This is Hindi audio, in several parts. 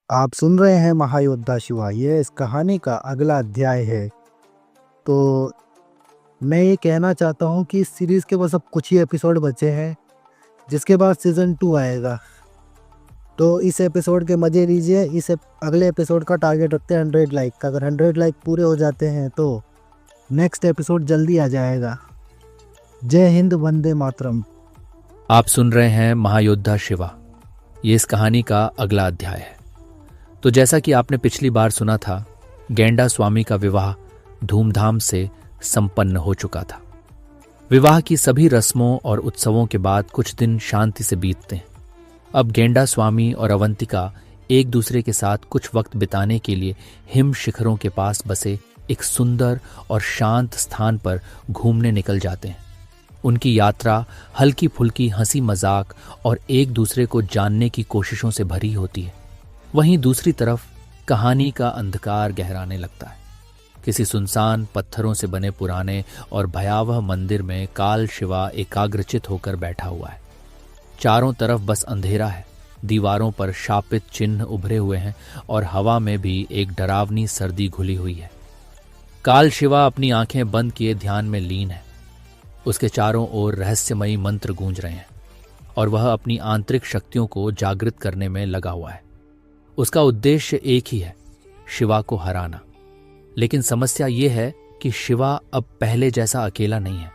आप सुन रहे हैं महायोद्धा शिवा। ये इस कहानी का अगला अध्याय है। तो मैं ये कहना चाहता हूँ कि इस सीरीज के बस अब कुछ ही एपिसोड बचे हैं, जिसके बाद सीजन 2 आएगा। तो इस एपिसोड के मजे लीजिए। अगले एपिसोड का टारगेट रखते हैं 100 लाइक का। अगर 100 लाइक पूरे हो जाते हैं तो नेक्स्ट एपिसोड जल्दी आ जाएगा। जय हिंद, वंदे मातरम। आप सुन रहे हैं महायोद्धा शिवा। ये इस कहानी का अगला अध्याय है। तो जैसा कि आपने पिछली बार सुना था, गेंडा स्वामी का विवाह धूमधाम से संपन्न हो चुका था। विवाह की सभी रस्मों और उत्सवों के बाद कुछ दिन शांति से बीतते हैं। अब गेंडा स्वामी और अवंतिका एक दूसरे के साथ कुछ वक्त बिताने के लिए हिम शिखरों के पास बसे एक सुंदर और शांत स्थान पर घूमने निकल जाते हैं। उनकी यात्रा हल्की फुल्की हंसी मजाक और एक दूसरे को जानने की कोशिशों से भरी होती है। वहीं दूसरी तरफ कहानी का अंधकार गहराने लगता है। किसी सुनसान पत्थरों से बने पुराने और भयावह मंदिर में काल शिवा एकाग्रचित होकर बैठा हुआ है। चारों तरफ बस अंधेरा है। दीवारों पर शापित चिन्ह उभरे हुए हैं और हवा में भी एक डरावनी सर्दी घुली हुई है। काल शिवा अपनी आंखें बंद किए ध्यान में लीन है। उसके चारों ओर रहस्यमयी मंत्र गूंज रहे हैं और वह अपनी आंतरिक शक्तियों को जागृत करने में लगा हुआ है। उसका उद्देश्य एक ही है, शिवा को हराना। लेकिन समस्या यह है कि शिवा अब पहले जैसा अकेला नहीं है।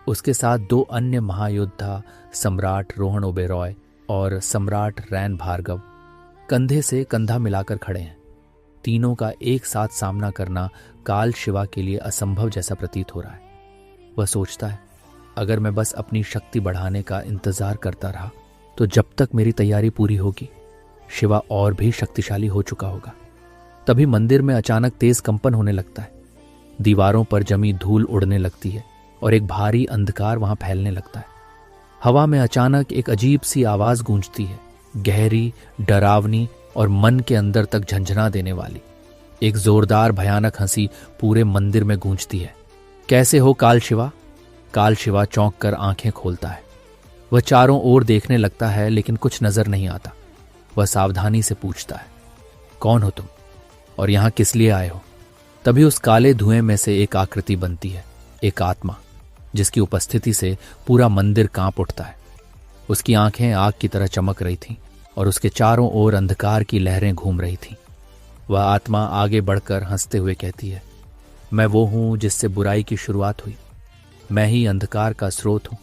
उसके साथ दो अन्य महायोद्धा, सम्राट रोहन ओबेरॉय और सम्राट रैन भार्गव, कंधे से कंधा मिलाकर खड़े हैं। तीनों का एक साथ सामना करना काल शिवा के लिए असंभव जैसा प्रतीत हो रहा है। वह सोचता है, अगर मैं बस अपनी शक्ति बढ़ाने का इंतजार करता रहा तो जब तक मेरी तैयारी पूरी होगी, शिवा और भी शक्तिशाली हो चुका होगा। तभी मंदिर में अचानक तेज कंपन होने लगता है। दीवारों पर जमी धूल उड़ने लगती है और एक भारी अंधकार वहां फैलने लगता है। हवा में अचानक एक अजीब सी आवाज गूंजती है, गहरी, डरावनी और मन के अंदर तक झंझना देने वाली। एक जोरदार भयानक हंसी पूरे मंदिर में गूंजती है। कैसे हो काल शिवा? काल शिवा चौंक कर आंखें खोलता है। वह चारों ओर देखने लगता है लेकिन कुछ नजर नहीं आता। वह सावधानी से पूछता है, कौन हो तुम और यहां किस लिए आए हो? तभी उस काले धुएं में से एक आकृति बनती है, एक आत्मा, जिसकी उपस्थिति से पूरा मंदिर कांप उठता है। उसकी आंखें आग की तरह चमक रही थीं और उसके चारों ओर अंधकार की लहरें घूम रही थीं। वह आत्मा आगे बढ़कर हंसते हुए कहती है, मैं वो हूं जिससे बुराई की शुरुआत हुई। मैं ही अंधकार का स्रोत हूं।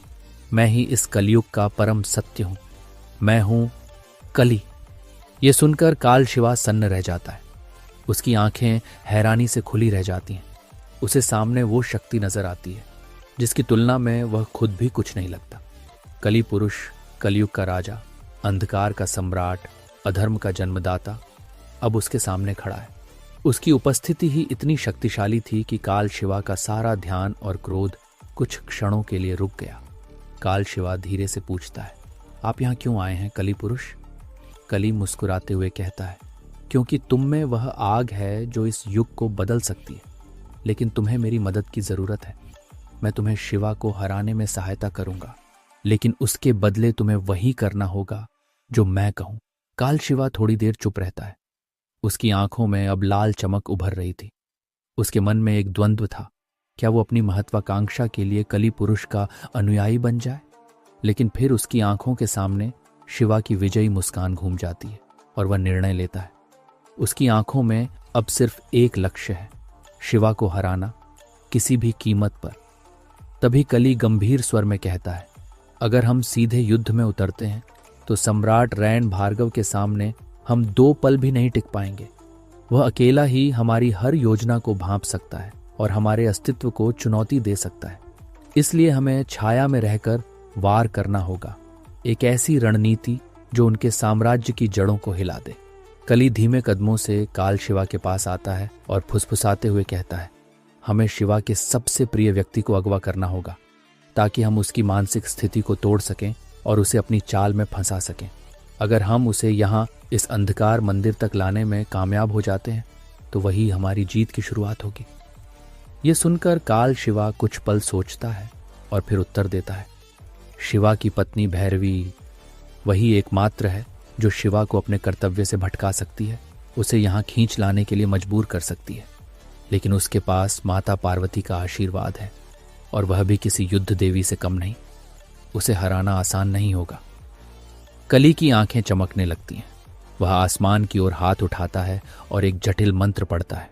मैं ही इस कलयुग का परम सत्य हूं। मैं हूं कली। ये सुनकर काल शिवा सन्न रह जाता है। उसकी आंखें हैरानी से खुली रह जाती हैं। उसे सामने वो शक्ति नजर आती है जिसकी तुलना में वह खुद भी कुछ नहीं लगता। कली पुरुष, कलयुग का राजा, अंधकार का सम्राट, अधर्म का जन्मदाता अब उसके सामने खड़ा है। उसकी उपस्थिति ही इतनी शक्तिशाली थी कि काल शिवा का सारा ध्यान और क्रोध कुछ क्षणों के लिए रुक गया। काल शिवा धीरे से पूछता है, आप यहां क्यों आए हैं कली पुरुष? कली मुस्कुराते हुए कहता है, क्योंकि तुम में वह आग है जो इस युग को बदल सकती है। लेकिन तुम्हें मेरी मदद की जरूरत है। मैं तुम्हें शिवा को हराने में सहायता करूंगा, लेकिन उसके बदले तुम्हें वही करना होगा जो मैं कहूं। काल शिवा थोड़ी देर चुप रहता है। उसकी आंखों में अब लाल चमक उभर रही थी। उसके मन में एक द्वंद्व था, क्या वो अपनी महत्वाकांक्षा के लिए कली पुरुष का अनुयायी बन जाए? लेकिन फिर उसकी आंखों के सामने शिवा की विजयी मुस्कान घूम जाती है और वह निर्णय लेता है। उसकी आंखों में अब सिर्फ एक लक्ष्य है, शिवा को हराना, किसी भी कीमत पर। तभी कली गंभीर स्वर में कहता है, अगर हम सीधे युद्ध में उतरते हैं तो सम्राट रैन भार्गव के सामने हम 2 पल भी नहीं टिक पाएंगे। वह अकेला ही हमारी हर योजना को भांप सकता है और हमारे अस्तित्व को चुनौती दे सकता है। इसलिए हमें छाया में रहकर वार करना होगा, एक ऐसी रणनीति जो उनके साम्राज्य की जड़ों को हिला दे। कली धीमे कदमों से काल शिवा के पास आता है और फुसफुसाते हुए कहता है, हमें शिवा के सबसे प्रिय व्यक्ति को अगवा करना होगा ताकि हम उसकी मानसिक स्थिति को तोड़ सकें और उसे अपनी चाल में फंसा सकें। अगर हम उसे यहाँ इस अंधकार मंदिर तक लाने में कामयाब हो जाते हैं तो वही हमारी जीत की शुरुआत होगी। ये सुनकर काल शिवा कुछ पल सोचता है और फिर उत्तर देता है, शिवा की पत्नी भैरवी वही एकमात्र है जो शिवा को अपने कर्तव्य से भटका सकती है, उसे यहाँ खींच लाने के लिए मजबूर कर सकती है। लेकिन उसके पास माता पार्वती का आशीर्वाद है, और वह भी किसी युद्ध देवी से कम नहीं। उसे हराना आसान नहीं होगा। कली की आंखें चमकने लगती हैं। वह आसमान की ओर हाथ उठाता है और एक जटिल मंत्र पढ़ता है।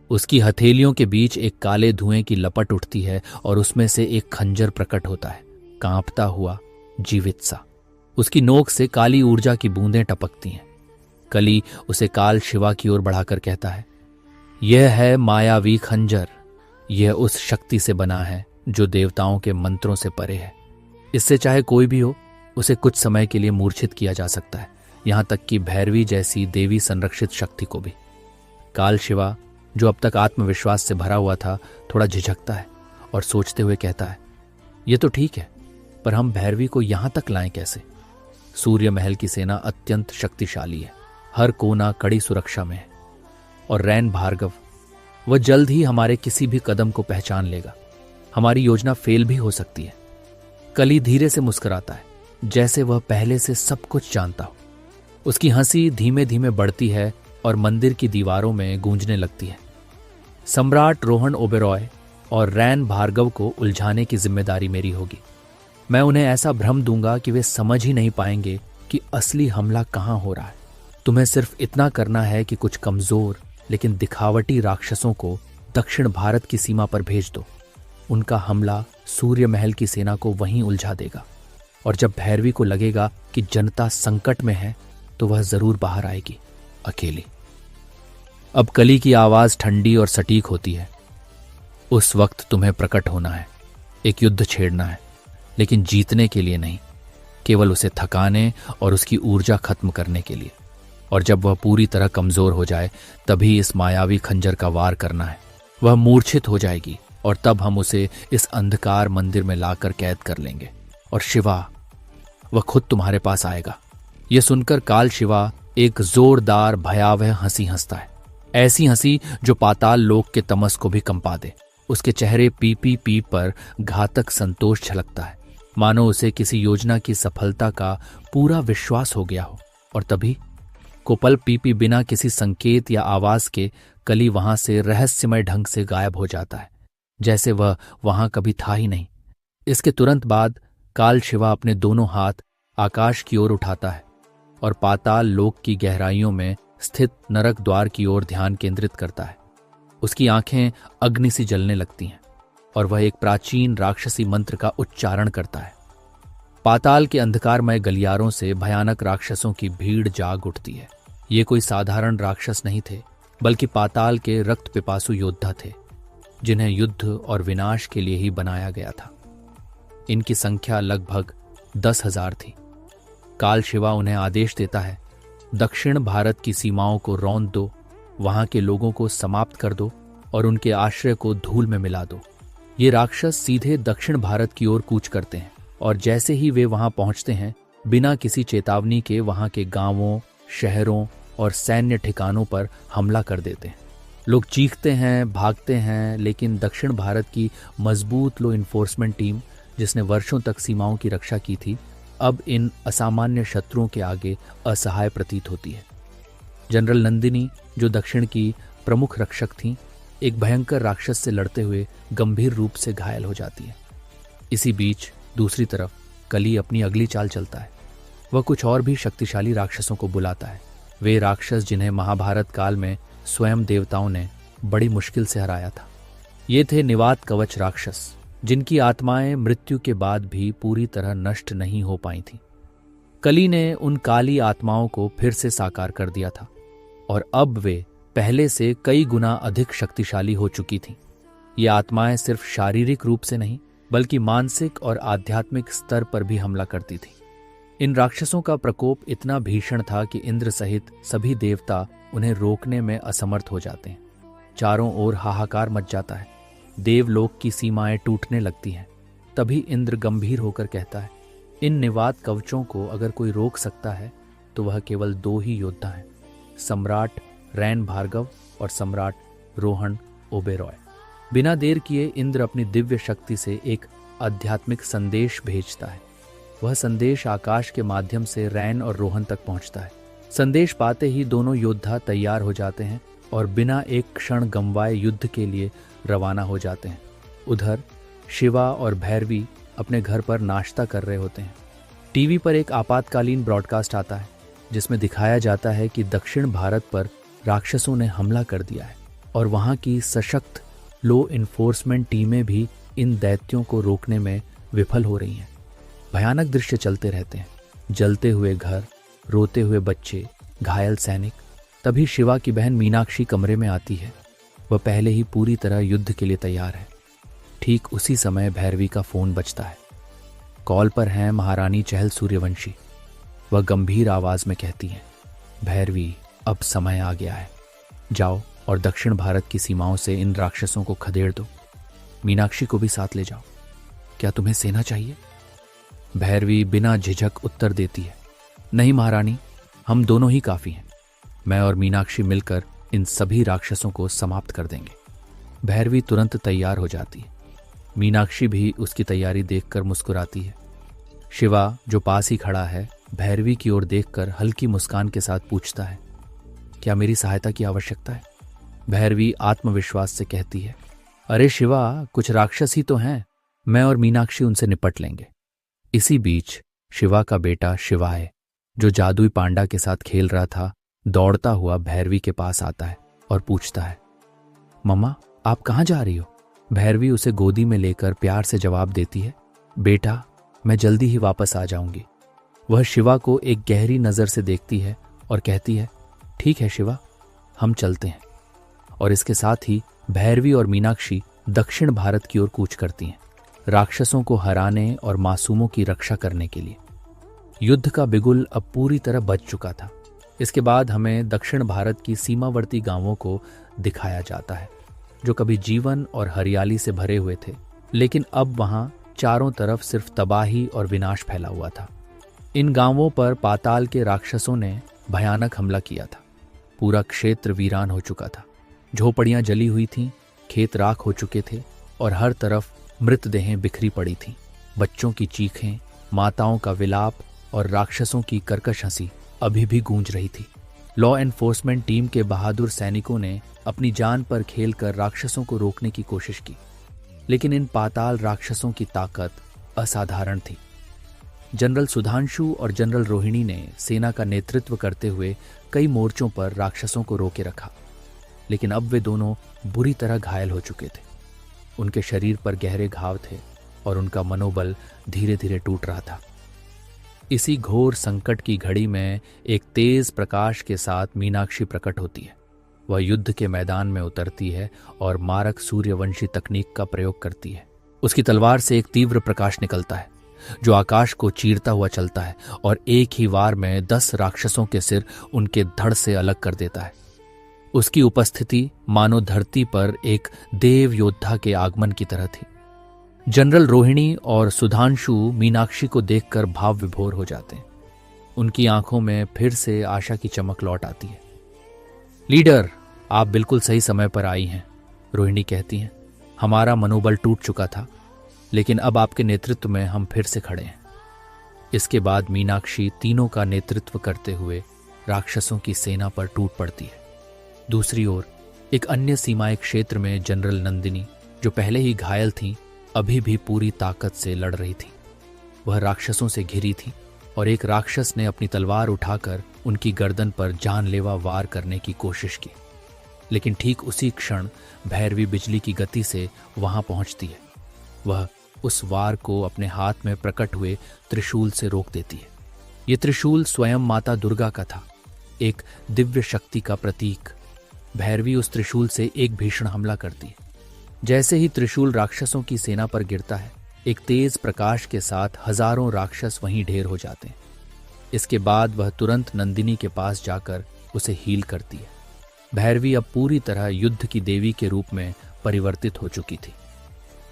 उसकी हथेलियों के बीच एक काले धुएं की लपट उठती है और उसमें से एक खंजर प्रकट होता है, कांपता हुआ, जीवित सा। उसकी नोक से काली ऊर्जा की बूंदें टपकती हैं। कली उसे काल शिवा की ओर बढ़ाकर कहता है, यह है मायावी खंजर। यह उस शक्ति से बना है जो देवताओं के मंत्रों से परे है। इससे चाहे कोई भी हो, उसे कुछ समय के लिए मूर्छित किया जा सकता है, यहां तक कि भैरवी जैसी देवी संरक्षित शक्ति को भी। काल शिवा, जो अब तक आत्मविश्वास से भरा हुआ था, थोड़ा झिझकता है और सोचते हुए कहता है, यह तो ठीक है, पर हम भैरवी को यहां तक लाएं कैसे? सूर्य महल की सेना अत्यंत शक्तिशाली है, हर कोना कड़ी सुरक्षा में है। और रैन भार्गव, वह जल्द ही हमारे किसी भी कदम को पहचान लेगा। हमारी योजना फेल भी हो सकती है। कली धीरे से मुस्कुराता है, जैसे वह पहले से सब कुछ जानता हो। उसकी हंसी धीमे धीमे बढ़ती है और मंदिर की दीवारों में गूंजने लगती है। सम्राट रोहन ओबेरॉय और रैन भार्गव को उलझाने की जिम्मेदारी मेरी होगी। मैं उन्हें ऐसा भ्रम दूंगा कि वे समझ ही नहीं पाएंगे कि असली हमला कहां हो रहा है। तुम्हें सिर्फ इतना करना है कि कुछ कमजोर लेकिन दिखावटी राक्षसों को दक्षिण भारत की सीमा पर भेज दो। उनका हमला सूर्य महल की सेना को वहीं उलझा देगा, और जब भैरवी को लगेगा कि जनता संकट में है, तो वह जरूर बाहर आएगी, अकेली। अब कली की आवाज ठंडी और सटीक होती है। उस वक्त तुम्हें प्रकट होना है, एक युद्ध छेड़ना है, लेकिन जीतने के लिए नहीं, केवल उसे थकाने और उसकी ऊर्जा खत्म करने के लिए। और जब वह पूरी तरह कमजोर हो जाए, तभी इस मायावी खंजर का वार करना है। वह मूर्छित हो जाएगी और तब हम उसे इस अंधकार मंदिर में लाकर कैद कर लेंगे। और शिवा, वह खुद तुम्हारे पास आएगा। यह सुनकर काल शिवा एक जोरदार भयावह हंसी हंसता है, ऐसी हंसी जो पाताल लोक के तमस को भी कंपा दे। उसके चेहरे पी पर घातक संतोष झलकता है, मानो उसे किसी योजना की सफलता का पूरा विश्वास हो गया हो। और तभी कोपल पीपी बिना किसी संकेत या आवाज के कली वहां से रहस्यमय ढंग से गायब हो जाता है, जैसे वह वहां कभी था ही नहीं। इसके तुरंत बाद काल शिवा अपने दोनों हाथ आकाश की ओर उठाता है और पाताल लोक की गहराइयों में स्थित नरक द्वार की ओर ध्यान केंद्रित करता है। उसकी आंखें अग्नि सी जलने लगती हैं और वह एक प्राचीन राक्षसी मंत्र का उच्चारण करता है। पाताल के अंधकारमय गलियारों से भयानक राक्षसों की भीड़ जाग उठती है। ये कोई साधारण राक्षस नहीं थे, बल्कि पाताल के रक्त पिपासु योद्धा थे, जिन्हें युद्ध और विनाश के लिए ही बनाया गया था। इनकी संख्या लगभग 10,000 थी। काल शिवा उन्हें आदेश देता है, दक्षिण भारत की सीमाओं को रौंद दो, वहां के लोगों को समाप्त कर दो और उनके आश्रय को धूल में मिला दो। ये राक्षस सीधे दक्षिण भारत की ओर कूच करते हैं और जैसे ही वे वहां पहुंचते हैं, बिना किसी चेतावनी के वहां के गांवों, शहरों और सैन्य ठिकानों पर हमला कर देते हैं। लोग चीखते हैं, भागते हैं, लेकिन दक्षिण भारत की मजबूत लॉ इन्फोर्समेंट टीम, जिसने वर्षों तक सीमाओं की रक्षा की थी, अब इन असामान्य शत्रुओं के आगे असहाय प्रतीत होती है। जनरल नंदिनी, जो दक्षिण की प्रमुख रक्षक थीं, एक भयंकर राक्षस से लड़ते हुए गंभीर रूप से घायल हो जाती है। इसी बीच दूसरी तरफ कली अपनी अगली चाल चलता है। वह कुछ और भी शक्तिशाली राक्षसों को बुलाता है, वे राक्षस जिन्हें महाभारत काल में स्वयं देवताओं ने बड़ी मुश्किल से हराया था। ये थे निवात कवच राक्षस, जिनकी आत्माएं मृत्यु के बाद भी पूरी तरह नष्ट नहीं हो पाई थीं। कली ने उन काली आत्माओं को फिर से साकार कर दिया था और अब वे पहले से कई गुना अधिक शक्तिशाली हो चुकी थीं। ये आत्माएं सिर्फ शारीरिक रूप से नहीं, बल्कि मानसिक और आध्यात्मिक स्तर पर भी हमला करती थीं। इन राक्षसों का प्रकोप इतना भीषण था कि इंद्र सहित सभी देवता उन्हें रोकने में असमर्थ हो जाते हैं। चारों ओर हाहाकार मच जाता है, देवलोक की सीमाएं टूटने लगती हैं। तभी इंद्र गंभीर होकर कहता है, इन निवात कवचों को अगर कोई रोक सकता है तो वह केवल 2 ही योद्धा हैं, सम्राट रैन भार्गव और सम्राट रोहन ओबेरॉय। बिना देर किए इंद्र अपनी दिव्य शक्ति से एक आध्यात्मिक संदेश भेजता है। वह संदेश आकाश के माध्यम से रैन और रोहन तक पहुंचता है। संदेश पाते ही दोनों योद्धा तैयार हो जाते हैं और बिना एक क्षण गंवाए युद्ध के लिए रवाना हो जाते हैं। उधर शिवा और भैरवी अपने घर पर नाश्ता कर रहे होते हैं। टीवी पर एक आपातकालीन ब्रॉडकास्ट आता है जिसमें दिखाया जाता है कि दक्षिण भारत पर राक्षसों ने हमला कर दिया है और वहां की सशक्त लॉ इन्फोर्समेंट टीमें भी इन दैत्यों को रोकने में विफल हो रही हैं। भयानक दृश्य चलते रहते हैं, जलते हुए घर, रोते हुए बच्चे, घायल सैनिक। तभी शिवा की बहन मीनाक्षी कमरे में आती है। वह पहले ही पूरी तरह युद्ध के लिए तैयार है। ठीक उसी समय भैरवी का फोन बजता है। कॉल पर हैं महारानी चहल सूर्यवंशी। वह गंभीर आवाज में कहती हैं, भैरवी, अब समय आ गया है। जाओ और दक्षिण भारत की सीमाओं से इन राक्षसों को खदेड़ दो। मीनाक्षी को भी साथ ले जाओ। क्या तुम्हें सेना चाहिए? भैरवी बिना झिझक उत्तर देती है, नहीं महारानी, हम दोनों ही काफी हैं। मैं और मीनाक्षी मिलकर इन सभी राक्षसों को समाप्त कर देंगे। भैरवी तुरंत तैयार हो जाती है। मीनाक्षी भी उसकी तैयारी देखकर मुस्कुराती है। शिवा, जो पास ही खड़ा है, भैरवी की ओर देखकर हल्की मुस्कान के साथ पूछता है, क्या मेरी सहायता की आवश्यकता है? भैरवी आत्मविश्वास से कहती है, अरे शिवा, कुछ राक्षस ही तो हैं, मैं और मीनाक्षी उनसे निपट लेंगे। इसी बीच शिवा का बेटा शिवाय, जो जादुई पांडा के साथ खेल रहा था, दौड़ता हुआ भैरवी के पास आता है और पूछता है, मम्मा, आप कहाँ जा रही हो? भैरवी उसे गोदी में लेकर प्यार से जवाब देती है, बेटा, मैं जल्दी ही वापस आ जाऊंगी। वह शिवा को एक गहरी नजर से देखती है और कहती है, ठीक है शिवा, हम चलते हैं। और इसके साथ ही भैरवी और मीनाक्षी दक्षिण भारत की ओर कूच करती हैं, राक्षसों को हराने और मासूमों की रक्षा करने के लिए। युद्ध का बिगुल अब पूरी तरह बज चुका था। इसके बाद हमें दक्षिण भारत की सीमावर्ती गांवों को दिखाया जाता है, जो कभी जीवन और हरियाली से भरे हुए थे, लेकिन अब वहां चारों तरफ सिर्फ तबाही और विनाश फैला हुआ था। इन गांवों पर पाताल के राक्षसों ने भयानक हमला किया था। पूरा क्षेत्र वीरान हो चुका था। झोपड़ियां जली हुई थीं, खेत राख हो चुके थे और हर तरफ मृतदेहें बिखरी पड़ी थीं। बच्चों की चीखें, माताओं का विलाप और राक्षसों की कर्कश हंसी अभी भी गूंज रही थी। लॉ एनफोर्समेंट टीम के बहादुर सैनिकों ने अपनी जान पर खेलकर राक्षसों को रोकने की कोशिश की, लेकिन इन पाताल राक्षसों की ताकत असाधारण थी। जनरल सुधांशु और जनरल रोहिणी ने सेना का नेतृत्व करते हुए कई मोर्चों पर राक्षसों को रोके रखा, लेकिन अब वे दोनों बुरी तरह घायल हो चुके थे। उनके शरीर पर गहरे घाव थे और उनका मनोबल धीरे धीरे टूट रहा था। इसी घोर संकट की घड़ी में एक तेज प्रकाश के साथ मीनाक्षी प्रकट होती है। वह युद्ध के मैदान में उतरती है और मारक सूर्यवंशी तकनीक का प्रयोग करती है। उसकी तलवार से एक तीव्र प्रकाश निकलता है जो आकाश को चीरता हुआ चलता है और एक ही वार में 10 राक्षसों के सिर उनके धड़ से अलग कर देता है। उसकी उपस्थिति मानो धरती पर एक देव योद्धा के आगमन की तरह थी। जनरल रोहिणी और सुधांशु मीनाक्षी को देखकर भाव विभोर हो जाते हैं। उनकी आंखों में फिर से आशा की चमक लौट आती है। लीडर, आप बिल्कुल सही समय पर आई हैं, रोहिणी कहती हैं। हमारा मनोबल टूट चुका था, लेकिन अब आपके नेतृत्व में हम फिर से खड़े हैं। इसके बाद मीनाक्षी तीनों का नेतृत्व करते हुए राक्षसों की सेना पर टूट पड़ती है। दूसरी ओर एक अन्य सीमाई क्षेत्र में जनरल नंदिनी, जो पहले ही घायल थीं, अभी भी पूरी ताकत से लड़ रही थी। वह राक्षसों से घिरी थी और एक राक्षस ने अपनी तलवार उठाकर उनकी गर्दन पर जानलेवा वार करने की कोशिश की, लेकिन ठीक उसी क्षण भैरवी बिजली की गति से वहां पहुंचती है। वह उस वार को अपने हाथ में प्रकट हुए त्रिशूल से रोक देती है। यह त्रिशूल स्वयं माता दुर्गा का था, एक दिव्य शक्ति का प्रतीक। भैरवी उस त्रिशूल से एक भीषण हमला करती है। जैसे ही त्रिशूल राक्षसों की सेना पर गिरता है, एक तेज प्रकाश के साथ हजारों राक्षस वहीं ढेर हो जाते हैं। इसके बाद वह तुरंत नंदिनी के पास जाकर उसे हील करती है। भैरवी अब पूरी तरह युद्ध की देवी के रूप में परिवर्तित हो चुकी थी।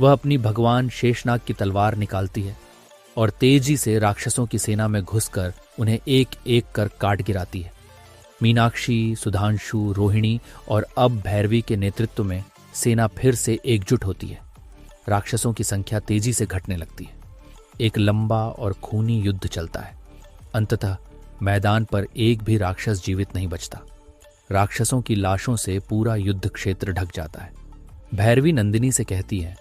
वह अपनी भगवान शेषनाग की तलवार निकालती है और तेजी से राक्षसों की सेना में घुसकर उन्हें एक एक कर काट गिराती है। मीनाक्षी, सुधांशु, रोहिणी और अब भैरवी के नेतृत्व में सेना फिर से एकजुट होती है। राक्षसों की संख्या तेजी से घटने लगती है। एक लंबा और खूनी युद्ध चलता है। अंततः मैदान पर एक भी राक्षस जीवित नहीं बचता। राक्षसों की लाशों से पूरा युद्ध क्षेत्र ढक जाता है। भैरवी नंदिनी से कहती है,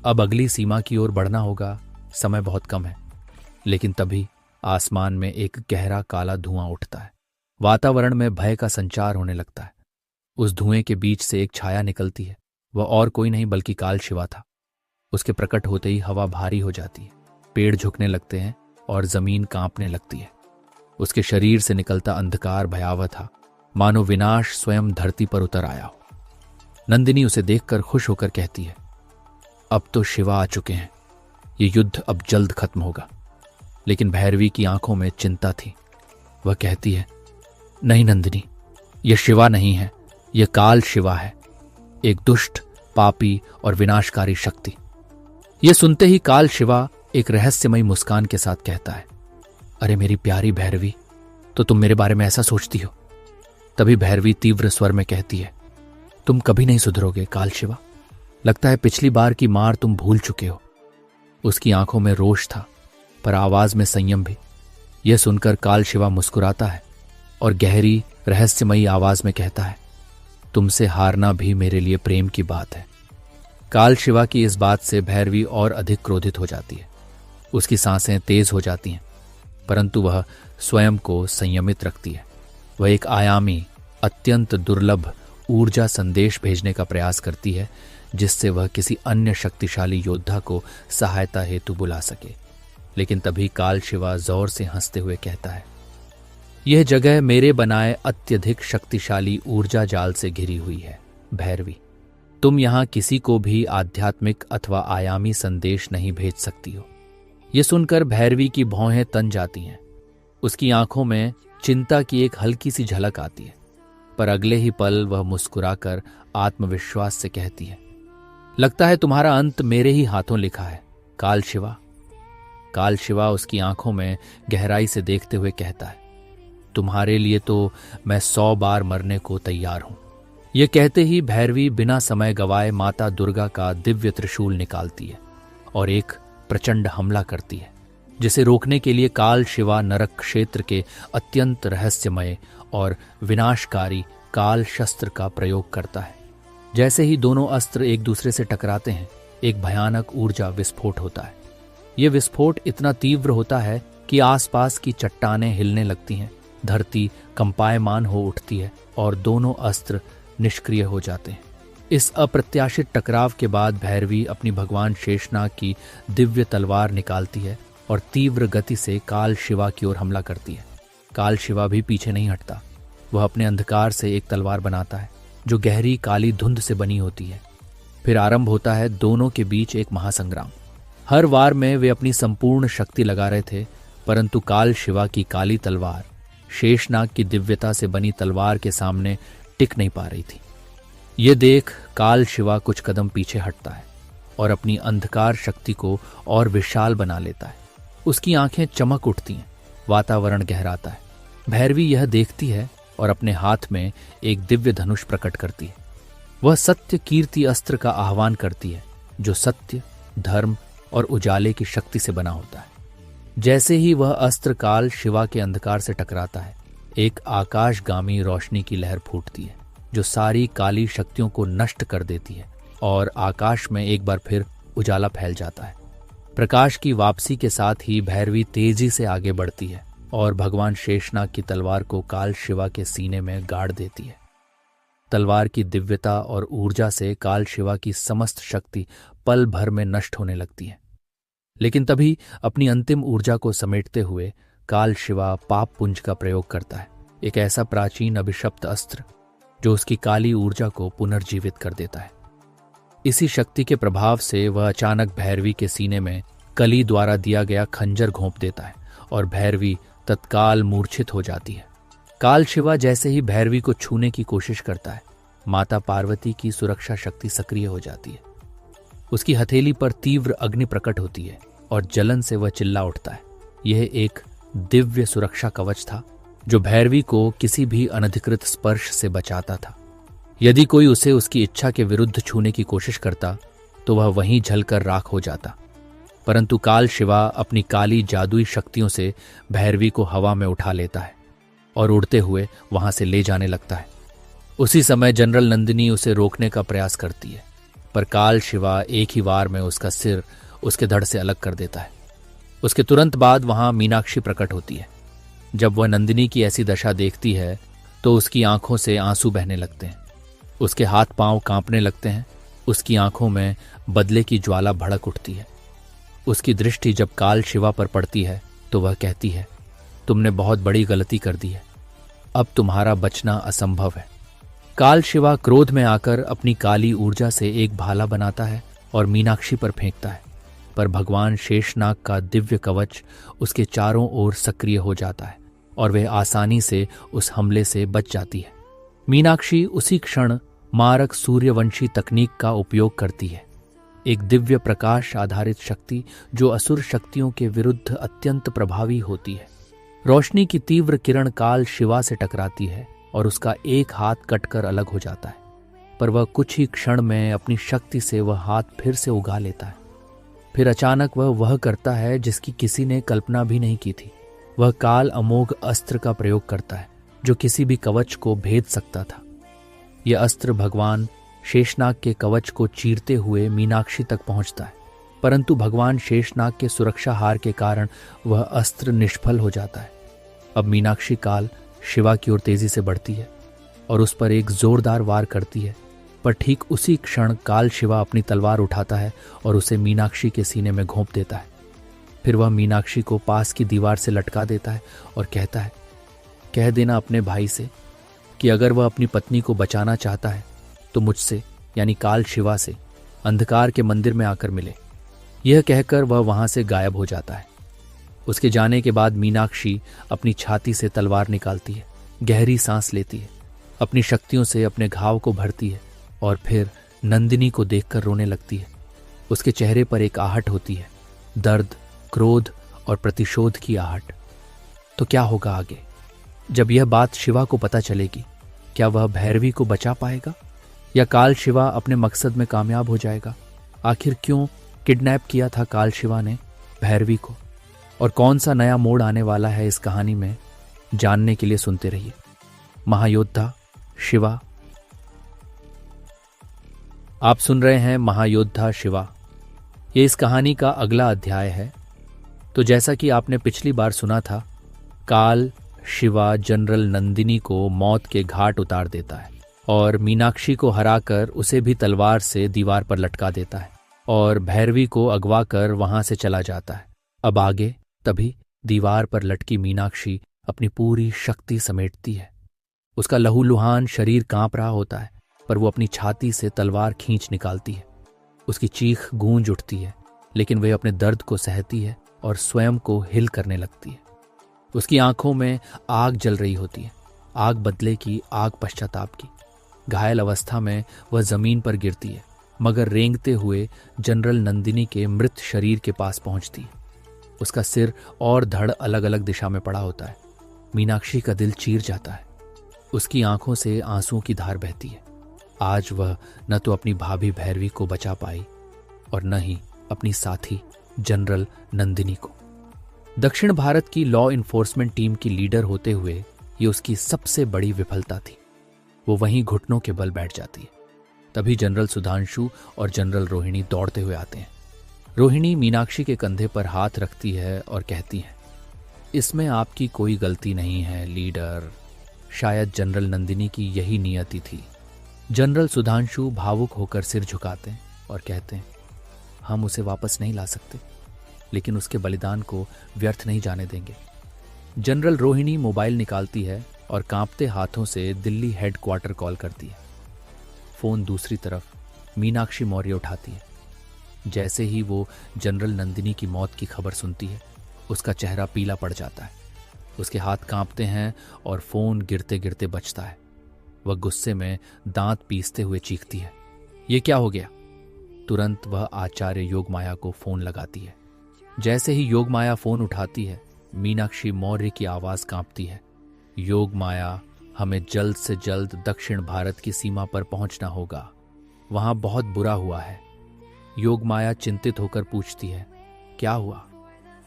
अब अगली सीमा की ओर बढ़ना होगा, समय बहुत कम है। लेकिन तभी आसमान में एक गहरा काला धुआं उठता है। वातावरण में भय का संचार होने लगता है। उस धुएं के बीच से एक छाया निकलती है। वह और कोई नहीं बल्कि काल शिवा था। उसके प्रकट होते ही हवा भारी हो जाती है, पेड़ झुकने लगते हैं और जमीन कांपने लगती है। उसके शरीर से निकलता अंधकार भयावह था, मानो विनाश स्वयं धरती पर उतर आया हो। नंदिनी उसे देखकर खुश होकर कहती है, अब तो शिवा आ चुके हैं, ये युद्ध अब जल्द खत्म होगा। लेकिन भैरवी की आंखों में चिंता थी। वह कहती है, नहीं नंदिनी, यह शिवा नहीं है, यह काल शिवा है, एक दुष्ट, पापी और विनाशकारी शक्ति। यह सुनते ही काल शिवा एक रहस्यमयी मुस्कान के साथ कहता है, अरे मेरी प्यारी भैरवी, तो तुम मेरे बारे में ऐसा सोचती हो? तभी भैरवी तीव्र स्वर में कहती है, तुम कभी नहीं सुधरोगे काल शिवा। लगता है पिछली बार की मार तुम भूल चुके हो। उसकी आंखों में रोष था, पर आवाज में संयम भी। यह सुनकर काल शिवा मुस्कुराता है और गहरी रहस्यमयी आवाज में कहता है, तुमसे हारना भी मेरे लिए प्रेम की बात है। काल शिवा की इस बात से भैरवी और अधिक क्रोधित हो जाती है। उसकी सांसें तेज हो जाती हैं, परंतु वह स्वयं को संयमित रखती है। वह एक आयामी, अत्यंत दुर्लभ ऊर्जा संदेश भेजने का प्रयास करती है, जिससे वह किसी अन्य शक्तिशाली योद्धा को सहायता हेतु बुला सके। लेकिन तभी काल शिवा जोर से हंसते हुए कहता है, यह जगह मेरे बनाए अत्यधिक शक्तिशाली ऊर्जा जाल से घिरी हुई है। भैरवी, तुम यहां किसी को भी आध्यात्मिक अथवा आयामी संदेश नहीं भेज सकती हो। यह सुनकर भैरवी की भौहें तन जाती हैं। उसकी आंखों में चिंता की एक हल्की सी झलक आती है, पर अगले ही पल वह मुस्कुराकर आत्मविश्वास से कहती है, लगता है तुम्हारा अंत मेरे ही हाथों लिखा है काल शिवा। काल शिवा उसकी आंखों में गहराई से देखते हुए कहता है, तुम्हारे लिए तो मैं 100 बार मरने को तैयार हूं। यह कहते ही भैरवी बिना समय गवाए माता दुर्गा का दिव्य त्रिशूल निकालती है और एक प्रचंड हमला करती है, जिसे रोकने के लिए काल शिवा नरक क्षेत्र के अत्यंत रहस्यमय और विनाशकारी काल शस्त्र का प्रयोग करता है। जैसे ही दोनों अस्त्र एक दूसरे से टकराते हैं, एक भयानक ऊर्जा विस्फोट होता है। यह विस्फोट इतना तीव्र होता है कि आसपास की चट्टानें हिलने लगती हैं, धरती कंपायमान हो उठती है और दोनों अस्त्र निष्क्रिय हो जाते हैं। इस अप्रत्याशित टकराव के बाद भैरवी अपनी भगवान शेषनाग की दिव्य तलवार निकालती है और तीव्र गति से काल शिवा की ओर हमला करती है। काल शिवा भी पीछे नहीं हटता। वह अपने अंधकार से एक तलवार बनाता है जो गहरी काली धुंध से बनी होती है। फिर आरंभ होता है दोनों के बीच एक महासंग्राम। हर वार में वे अपनी संपूर्ण शक्ति लगा रहे थे, परंतु काल शिवा की काली तलवार शेषनाग की दिव्यता से बनी तलवार के सामने टिक नहीं पा रही थी। ये देख काल शिवा कुछ कदम पीछे हटता है और अपनी अंधकार शक्ति को और विशाल बना लेता है। उसकी आंखें चमक उठती हैं, वातावरण गहराता है। भैरवी यह देखती है और अपने हाथ में एक दिव्य धनुष प्रकट करती है। वह सत्य कीर्ति अस्त्र का आह्वान करती है, जो सत्य, धर्म और उजाले की शक्ति से बना होता है। जैसे ही वह अस्त्र काल शिवा के अंधकार से टकराता है, एक आकाशगामी रोशनी की लहर फूटती है, जो सारी काली शक्तियों को नष्ट कर देती है और आकाश में एक बार फिर उजाला फैल जाता है। प्रकाश की वापसी के साथ ही भैरवी तेजी से आगे बढ़ती है और भगवान शेषनाग की तलवार को काल शिवा के सीने में गाड़ देती है। तलवार की दिव्यता और ऊर्जा से काल शिवा की समस्त शक्ति पल भर में नष्ट होने लगती है। लेकिन तभी अपनी अंतिम ऊर्जा को समेटते हुए काल शिवा पाप पुंज का प्रयोग करता है, एक ऐसा प्राचीन अभिशप्त अस्त्र जो उसकी काली ऊर्जा को पुनर्जीवित कर देता है। इसी शक्ति के प्रभाव से वह अचानक भैरवी के सीने में कली द्वारा दिया गया खंजर घोंप देता है और भैरवी तत्काल मूर्छित हो जाती है। काल शिवा जैसे ही भैरवी को छूने की कोशिश करता है, माता पार्वती की सुरक्षा शक्ति सक्रिय हो जाती है। उसकी हथेली पर तीव्र अग्नि प्रकट होती है और जलन से वह चिल्ला उठता है। यह एक दिव्य सुरक्षा कवच था जो भैरवी को किसी भी अनधिकृत स्पर्श से बचाता था। यदि कोई उसे उसकी इच्छा के विरुद्ध छूने की कोशिश करता तो वह वहीं जलकर राख हो जाता। परंतु काल शिवा अपनी काली जादुई शक्तियों से भैरवी को हवा में उठा लेता है और उड़ते हुए वहां से ले जाने लगता है। उसी समय जनरल नंदिनी उसे रोकने का प्रयास करती है, पर काल शिवा एक ही वार में उसका सिर उसके धड़ से अलग कर देता है। उसके तुरंत बाद वहां मीनाक्षी प्रकट होती है। जब वह नंदिनी की ऐसी दशा देखती है तो उसकी आंखों से आंसू बहने लगते हैं, उसके हाथ पांव कांपने लगते हैं, उसकी आंखों में बदले की ज्वाला भड़क उठती है। उसकी दृष्टि जब काल शिवा पर पड़ती है तो वह कहती है, तुमने बहुत बड़ी गलती कर दी है, अब तुम्हारा बचना असंभव है। काल शिवा क्रोध में आकर अपनी काली ऊर्जा से एक भाला बनाता है और मीनाक्षी पर फेंकता है, पर भगवान शेषनाग का दिव्य कवच उसके चारों ओर सक्रिय हो जाता है और वह आसानी से उस हमले से बच जाती है। मीनाक्षी उसी क्षण मारक सूर्यवंशी तकनीक का उपयोग करती है, एक दिव्य प्रकाश आधारित शक्ति जो असुर शक्तियों के विरुद्ध अत्यंत प्रभावी होती है। रोशनी की तीव्र किरण काल शिवा से टकराती है और उसका एक हाथ कटकर अलग हो जाता है, पर वह कुछ ही क्षण में अपनी शक्ति से वह हाथ फिर से उगा लेता है। फिर अचानक वह करता है जिसकी किसी ने कल्पना भी नहीं की थी। वह काल अमोघ अस्त्र का प्रयोग करता है जो किसी भी कवच को भेद सकता था। यह अस्त्र भगवान शेषनाग के कवच को चीरते हुए मीनाक्षी तक पहुंचता है, परंतु भगवान शेषनाग के सुरक्षा हार के कारण वह अस्त्र निष्फल हो जाता है। अब मीनाक्षी काल शिवा की ओर तेजी से बढ़ती है और उस पर एक जोरदार वार करती है, पर ठीक उसी क्षण काल शिवा अपनी तलवार उठाता है और उसे मीनाक्षी के सीने में घोंप देता है। फिर वह मीनाक्षी को पास की दीवार से लटका देता है और कहता है, कह देना अपने भाई से कि अगर वह अपनी पत्नी को बचाना चाहता है तो मुझसे यानी काल शिवा से अंधकार के मंदिर में आकर मिले। यह कहकर वह वहां से गायब हो जाता है। उसके जाने के बाद मीनाक्षी अपनी छाती से तलवार निकालती है, गहरी सांस लेती है, अपनी शक्तियों से अपने घाव को भरती है और फिर नंदिनी को देखकर रोने लगती है। उसके चेहरे पर एक आहट होती है, दर्द, क्रोध और प्रतिशोध की आहट। तो क्या होगा आगे? जब यह बात शिवा को पता चलेगी, क्या वह भैरवी को बचा पाएगा या काल शिवा अपने मकसद में कामयाब हो जाएगा? आखिर क्यों किडनैप किया था काल शिवा ने भैरवी को, और कौन सा नया मोड़ आने वाला है इस कहानी में, जानने के लिए सुनते रहिए महायोद्धा शिवा। आप सुन रहे हैं महायोद्धा शिवा। ये इस कहानी का अगला अध्याय है। तो जैसा कि आपने पिछली बार सुना था, काल शिवा जनरल नंदिनी को मौत के घाट उतार देता है और मीनाक्षी को हराकर उसे भी तलवार से दीवार पर लटका देता है और भैरवी को अगवा कर वहां से चला जाता है। अब आगे तभी दीवार पर लटकी मीनाक्षी अपनी पूरी शक्ति समेटती है। उसका लहूलुहान शरीर कांप रहा होता है, पर वो अपनी छाती से तलवार खींच निकालती है। उसकी चीख गूंज उठती है, लेकिन वह अपने दर्द को सहती है और स्वयं को हिल करने लगती है। उसकी आंखों में आग जल रही होती है, आग बदले की, आग पश्चाताप की। घायल अवस्था में वह जमीन पर गिरती है, मगर रेंगते हुए जनरल नंदिनी के मृत शरीर के पास पहुंचती है। उसका सिर और धड़ अलग अलग दिशा में पड़ा होता है। मीनाक्षी का दिल चीर जाता है, उसकी आंखों से आंसुओं की धार बहती है। आज वह न तो अपनी भाभी भैरवी को बचा पाई और न ही अपनी साथी जनरल नंदिनी को। दक्षिण भारत की लॉ इन्फोर्समेंट टीम की लीडर होते हुए ये उसकी सबसे बड़ी विफलता थी। वो वहीं घुटनों के बल बैठ जाती है। तभी जनरल सुधांशु और जनरल रोहिणी दौड़ते हुए आते हैं। रोहिणी मीनाक्षी के कंधे पर हाथ रखती है और कहती है, इसमें आपकी कोई गलती नहीं है लीडर, शायद जनरल नंदिनी की यही नियति थी। जनरल सुधांशु भावुक होकर सिर झुकाते हैं और कहते हैं, हम उसे वापस नहीं ला सकते, लेकिन उसके बलिदान को व्यर्थ नहीं जाने देंगे। जनरल रोहिणी मोबाइल निकालती है और कांपते हाथों से दिल्ली हेडक्वार्टर कॉल करती है। फोन दूसरी तरफ मीनाक्षी मौर्य उठाती है। जैसे ही वो जनरल नंदिनी की मौत की खबर सुनती है, उसका चेहरा पीला पड़ जाता है, उसके हाथ कांपते हैं और फोन गिरते गिरते बजता है। वह गुस्से में दांत पीसते हुए चीखती है, ये क्या हो गया? तुरंत वह आचार्य योगमाया को फोन लगाती है। जैसे ही योगमाया फोन उठाती है, मीनाक्षी मौर्य की आवाज कांपती है, योगमाया, हमें जल्द से जल्द दक्षिण भारत की सीमा पर पहुंचना होगा, वहां बहुत बुरा हुआ है। योगमाया चिंतित होकर पूछती है, क्या हुआ?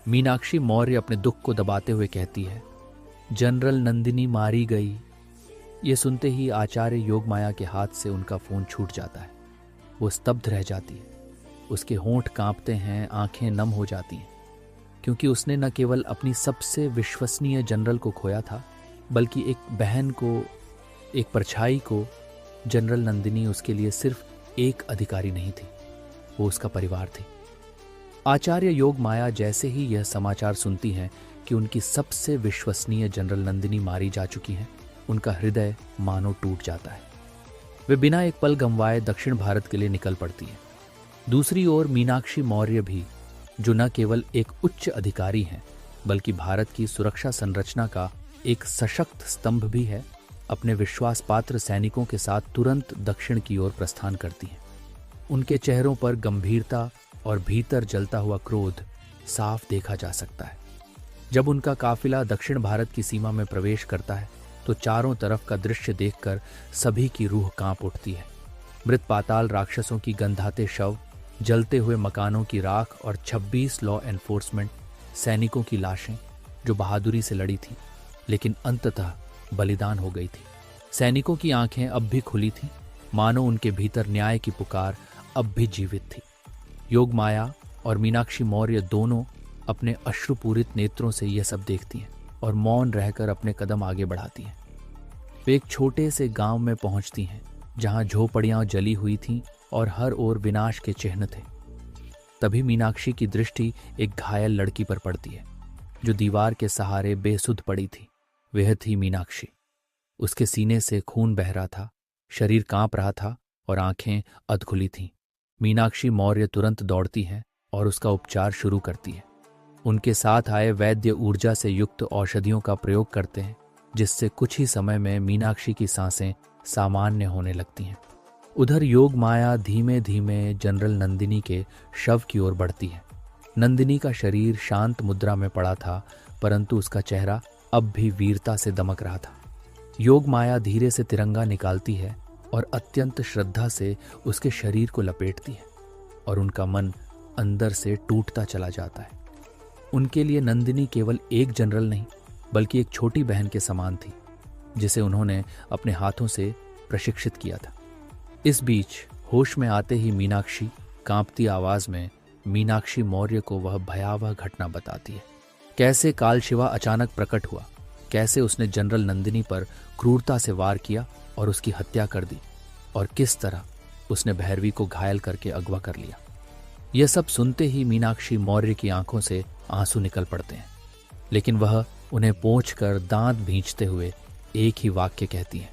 मीनाक्षी मौर्य अपने दुख को दबाते हुए कहती है, जनरल नंदिनी मारी गई। ये सुनते ही आचार्य योगमाया के हाथ से उनका फोन छूट जाता है। वो स्तब्ध रह जाती है। उसके होंठ कांपते हैं, आंखें नम हो जाती हैं, क्योंकि उसने न केवल अपनी सबसे विश्वसनीय जनरल को खोया था, बल्कि एक बहन को, एक परछाई को। जनरल नंदिनी उसके लिए सिर्फ एक अधिकारी नहीं थी, वो उसका परिवार थी। आचार्य योगमाया जैसे ही यह समाचार सुनती हैं कि उनकी सबसे विश्वसनीय जनरल नंदिनी मारी जा चुकी हैं, उनका हृदय मानो टूट जाता है। वे बिना एक पल गंवाए दक्षिण भारत के लिए निकल पड़ती हैं। दूसरी ओर मीनाक्षी मौर्य भी, जो न केवल एक उच्च अधिकारी हैं, बल्कि भारत की सुरक्षा संरचना का एक सशक्त स्तंभ भी है, अपने विश्वास पात्र सैनिकों के साथ तुरंत दक्षिण की ओर प्रस्थान करती हैं। उनके चेहरों पर गंभीरता और भीतर जलता हुआ क्रोध साफ देखा जा सकता है। जब उनका काफिला दक्षिण भारत की सीमा में प्रवेश करता है तो चारों तरफ का दृश्य देखकर सभी की रूह कांप उठती है। मृत पाताल राक्षसों की गंधाते शव, जलते हुए मकानों की राख और 26 लॉ एनफोर्समेंट सैनिकों की लाशें जो बहादुरी से लड़ी थी लेकिन अंततः बलिदान हो गई थी। सैनिकों की आंखें अब भी खुली थीं, मानो उनके भीतर न्याय की पुकार अब भी जीवित थी। योगमाया और मीनाक्षी मौर्य दोनों अपने अश्रुपूरित नेत्रों से यह सब देखती हैं और मौन रहकर अपने कदम आगे बढ़ाती हैं। वे एक छोटे से गांव में पहुंचती हैं जहां झोपड़ियां जली हुई थीं और हर ओर विनाश के चिन्ह थे। तभी मीनाक्षी की दृष्टि एक घायल लड़की पर पड़ती है जो दीवार के सहारे बेसुध पड़ी थी। वह थी मीनाक्षी। उसके सीने से खून बह रहा था, शरीर कांप रहा था और आंखें अधखुली थीं। मीनाक्षी मौर्य तुरंत दौड़ती है और उसका उपचार शुरू करती है। उनके साथ आए वैद्य ऊर्जा से युक्त औषधियों का प्रयोग करते हैं, जिससे कुछ ही समय में मीनाक्षी की सांसें सामान्य होने लगती हैं। उधर योगमाया धीमे धीमे जनरल नंदिनी के शव की ओर बढ़ती है। नंदिनी का शरीर शांत मुद्रा में पड़ा था, परंतु उसका चेहरा अब भी वीरता से दमक रहा था। योगमाया धीरे से तिरंगा निकालती है और अत्यंत श्रद्धा से उसके शरीर को लपेटती है और उनका मन अंदर से टूटता चला जाता है। उनके लिए नंदिनी केवल एक जनरल नहीं, बल्कि एक छोटी बहन के समान थी, जिसे उन्होंने अपने हाथों से प्रशिक्षित किया था। इस बीच होश में आते ही मीनाक्षी कांपती आवाज में मीनाक्षी मौर्य को वह भयावह घटना बताती है। कैसे काल शिवा अचानक प्रकट हुआ, कैसे उसने जनरल नंदिनी पर क्रूरता से वार किया और उसकी हत्या कर दी, और किस तरह उसने भैरवी को घायल करके अगवा कर लिया। यह सब सुनते ही मीनाक्षी मौर्य की आंखों से आंसू निकल पड़ते हैं, लेकिन वह उन्हें पोंछकर दांत भींचते हुए एक ही वाक्य कहती है,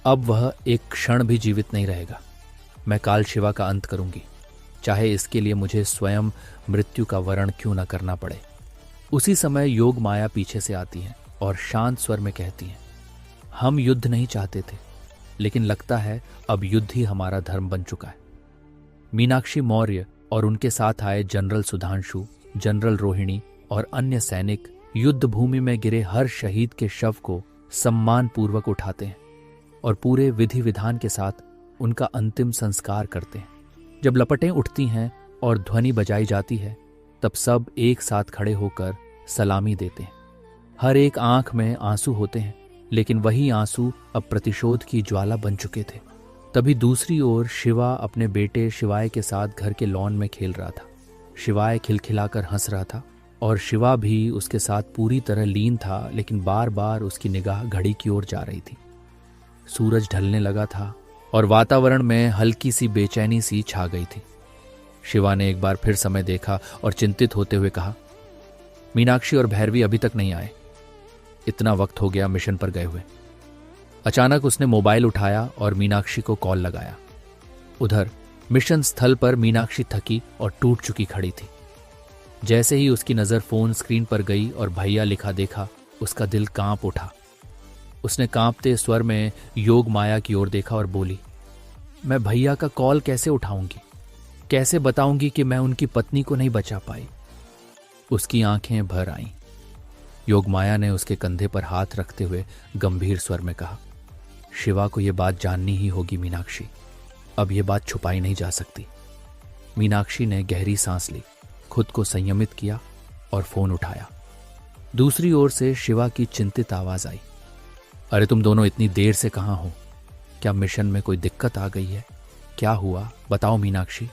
अब वह एक क्षण भी जीवित नहीं रहेगा। मैं काल शिवा का अंत करूंगी, चाहे इसके लिए मुझे स्वयं मृत्यु का वरण क्यों न करना पड़े। उसी समय योग माया पीछे से आती है और शांत स्वर में कहती है, हम युद्ध नहीं चाहते थे, लेकिन लगता है अब युद्ध ही हमारा धर्म बन चुका है। मीनाक्षी मौर्य और उनके साथ आए जनरल सुधांशु, जनरल रोहिणी और अन्य सैनिक युद्ध भूमि में गिरे हर शहीद के शव को सम्मान पूर्वक उठाते हैं और पूरे विधि विधान के साथ उनका अंतिम संस्कार करते हैं। जब लपटें उठती हैं और ध्वनि बजाई जाती है, तब सब एक साथ खड़े होकर सलामी देते हैं। हर एक आंख में आंसू होते हैं, लेकिन वही आंसू अब प्रतिशोध की ज्वाला बन चुके थे। तभी दूसरी ओर शिवा अपने बेटे शिवाय के साथ घर के लॉन में खेल रहा था। शिवाय खिलखिलाकर हंस रहा था और शिवा भी उसके साथ पूरी तरह लीन था, लेकिन बार बार उसकी निगाह घड़ी की ओर जा रही थी। सूरज ढलने लगा था और वातावरण में हल्की सी बेचैनी सी छा गई थी। शिवा ने एक बार फिर समय देखा और चिंतित होते हुए कहा, मीनाक्षी और भैरवी अभी तक नहीं आए। इतना वक्त हो गया मिशन पर गए हुए। अचानक उसने मोबाइल उठाया और मीनाक्षी को कॉल लगाया। उधर मिशन स्थल पर मीनाक्षी थकी और टूट चुकी खड़ी थी। जैसे ही उसकी नजर फोन स्क्रीन पर गई और भैया लिखा देखा, उसका दिल कांप उठा। उसने कांपते स्वर में योग माया की ओर देखा और बोली, मैं भैया का कॉल कैसे उठाऊंगी, कैसे बताऊंगी कि मैं उनकी पत्नी को नहीं बचा पाई। उसकी आंखें भर आईं। योग माया ने उसके कंधे पर हाथ रखते हुए गंभीर स्वर में कहा, शिवा को यह बात जाननी ही होगी मीनाक्षी, अब यह बात छुपाई नहीं जा सकती। मीनाक्षी ने गहरी सांस ली, खुद को संयमित किया और फोन उठाया। दूसरी ओर से शिवा की चिंतित आवाज आई, अरे तुम दोनों इतनी देर से कहाँ हो? क्या मिशन में कोई दिक्कत आ गई है? क्या हुआ, बताओ मीनाक्षी।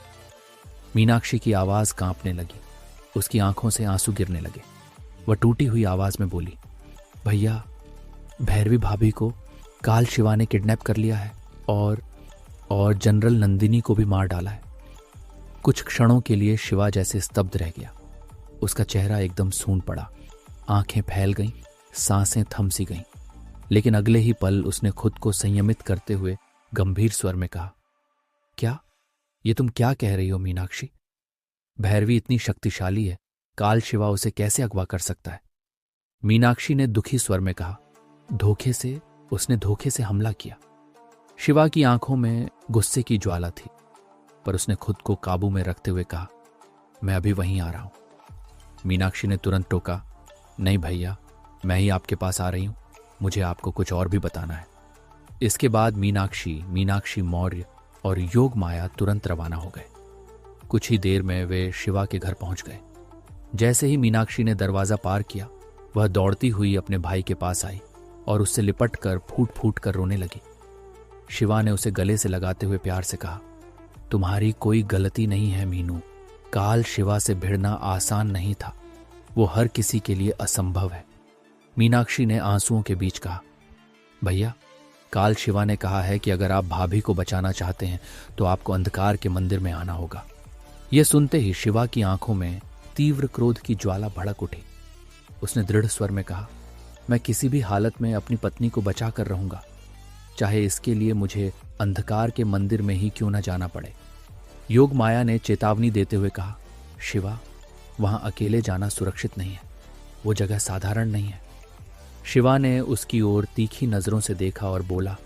मीनाक्षी की आवाज कांपने लगी, उसकी आंखों से आंसू गिरने लगे। वह टूटी हुई आवाज में बोली, भैया, भैरवी भाभी को काल शिवा ने किडनैप कर लिया है और जनरल नंदिनी को भी मार डाला है। कुछ क्षणों के लिए शिवा जैसे स्तब्ध रह गया। उसका चेहरा एकदम सून पड़ा, आंखें फैल गईं, सांसें थम सी गईं। लेकिन अगले ही पल उसने खुद को संयमित करते हुए गंभीर स्वर में कहा, क्या? ये तुम क्या कह रही हो मीनाक्षी? भैरवी इतनी शक्तिशाली है, काल शिवा उसे कैसे अगवा कर सकता है? मीनाक्षी ने दुखी स्वर में कहा, उसने धोखे से हमला किया। शिवा की आंखों में गुस्से की ज्वाला थी, पर उसने खुद को काबू में रखते हुए कहा, मैं अभी वहीं आ रहा हूं। मीनाक्षी ने तुरंत टोका, नहीं भैया, मैं ही आपके पास आ रही हूं, मुझे आपको कुछ और भी बताना है। इसके बाद मीनाक्षी मौर्य और योग माया तुरंत रवाना हो गए। कुछ ही देर में वे शिवा के घर पहुंच गए। जैसे ही मीनाक्षी ने दरवाजा पार किया, वह दौड़ती हुई अपने भाई के पास आई और उससे लिपट कर फूट फूट कर रोने लगी। शिवा ने उसे गले से लगाते हुए प्यार से कहा, तुम्हारी कोई गलती नहीं है मीनू, काल शिवा से भिड़ना आसान नहीं था, वो हर किसी के लिए असंभव है। मीनाक्षी ने आंसुओं के बीच कहा, भैया, काल शिवा ने कहा है कि अगर आप भाभी को बचाना चाहते हैं तो आपको अंधकार के मंदिर में आना होगा। यह सुनते ही शिवा की आंखों में तीव्र क्रोध की ज्वाला भड़क उठी। उसने दृढ़ स्वर में कहा, मैं किसी भी हालत में अपनी पत्नी को बचा कर रहूंगा, चाहे इसके लिए मुझे अंधकार के मंदिर में ही क्यों न जाना पड़े। योग माया ने चेतावनी देते हुए कहा, शिवा, वहां अकेले जाना सुरक्षित नहीं है, वो जगह साधारण नहीं है। शिवा ने उसकी ओर तीखी नजरों से देखा और बोला,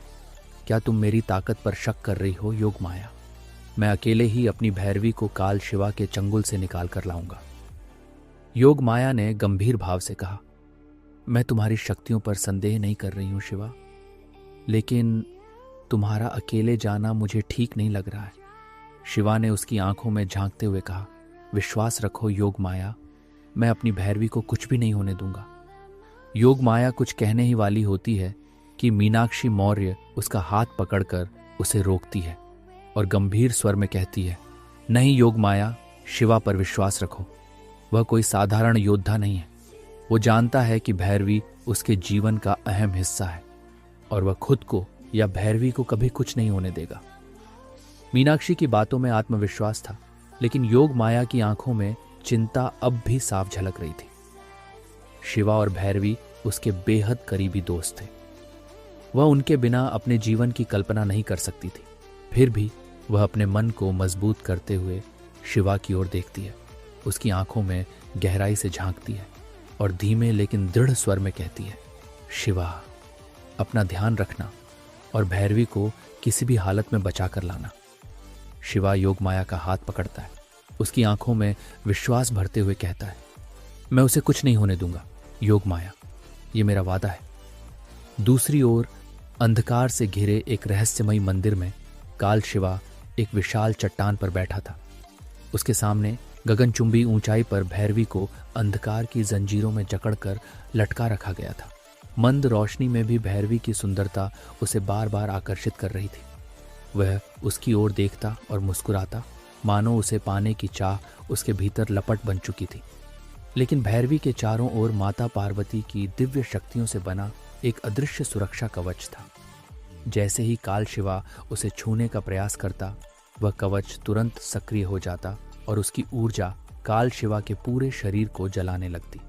क्या तुम मेरी ताकत पर शक कर रही हो योग माया? मैं अकेले ही अपनी भैरवी को काल शिवा के चंगुल से निकाल कर लाऊंगा। योग माया ने गंभीर भाव से कहा, मैं तुम्हारी शक्तियों पर संदेह नहीं कर रही हूं शिवा, लेकिन तुम्हारा अकेले जाना मुझे ठीक नहीं लग रहा है। शिवा ने उसकी आंखों में झांकते हुए कहा, विश्वास रखो योग माया, मैं अपनी भैरवी को कुछ भी नहीं होने दूंगा। योग माया कुछ कहने ही वाली होती है कि मीनाक्षी मौर्य उसका हाथ पकड़कर उसे रोकती है और गंभीर स्वर में कहती है, नहीं योग माया, शिवा पर विश्वास रखो, वह कोई साधारण योद्धा नहीं है। वो जानता है कि भैरवी उसके जीवन का अहम हिस्सा है और वह खुद को या भैरवी को कभी कुछ नहीं होने देगा। मीनाक्षी की बातों में आत्मविश्वास था, लेकिन योग माया की आंखों में चिंता अब भी साफ झलक रही थी। शिवा और भैरवी उसके बेहद करीबी दोस्त थे। वह उनके बिना अपने जीवन की कल्पना नहीं कर सकती थी। फिर भी वह अपने मन को मजबूत करते हुए शिवा की ओर देखती है, उसकी आंखों में गहराई से झांकती है और धीमे लेकिन दृढ़ स्वर में कहती है, शिवा, अपना ध्यान रखना और भैरवी को किसी भी हालत में बचा कर लाना। शिवा योग माया का हाथ पकड़ता है, उसकी आंखों में विश्वास भरते हुए कहता है, मैं उसे कुछ नहीं होने दूंगा योग माया, ये मेरा वादा है। दूसरी ओर अंधकार से घिरे एक रहस्यमयी मंदिर में काल शिवा एक विशाल चट्टान पर बैठा था। उसके सामने गगनचुंबी ऊंचाई पर भैरवी को अंधकार की जंजीरों में जकड़कर लटका रखा गया था। मंद रोशनी में भी भैरवी की सुंदरता उसे बार बार आकर्षित कर रही थी। वह उसकी ओर देखता और मुस्कुराता, मानो उसे पाने की चाह उसके भीतर लपट बन चुकी थी। लेकिन भैरवी के चारों ओर माता पार्वती की दिव्य शक्तियों से बना एक अदृश्य सुरक्षा कवच था। जैसे ही काल शिवा उसे छूने का प्रयास करता, वह कवच तुरंत सक्रिय हो जाता और उसकी ऊर्जा काल शिवा के पूरे शरीर को जलाने लगती।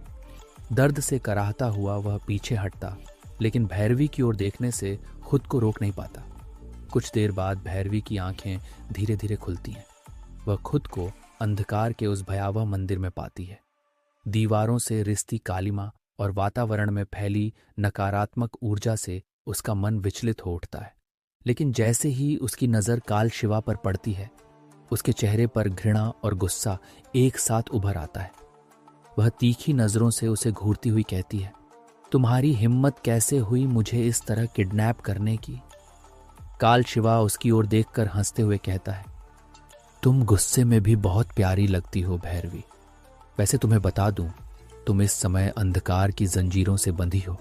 दर्द से कराहता हुआ वह पीछे हटता, लेकिन भैरवी की ओर देखने से खुद को रोक नहीं पाता। कुछ देर बाद भैरवी की आंखें धीरे धीरे खुलती हैं। वह खुद को अंधकार के उस भयावह मंदिर में पाती है। दीवारों से रिश्ती कालिमा और वातावरण में फैली नकारात्मक ऊर्जा से उसका मन विचलित हो उठता है। लेकिन जैसे ही उसकी नजर काल शिवा पर पड़ती है, उसके चेहरे पर घृणा और गुस्सा एक साथ उभर आता है। वह तीखी नजरों से उसे घूरती हुई कहती है, तुम्हारी हिम्मत कैसे हुई मुझे इस तरह किडनैप करने की? काल शिवा उसकी ओर देखकर हंसते हुए कहता है, तुम गुस्से में भी बहुत प्यारी लगती हो भैरवी। वैसे तुम्हें बता दूं, तुम इस समय अंधकार की जंजीरों से बंधी हो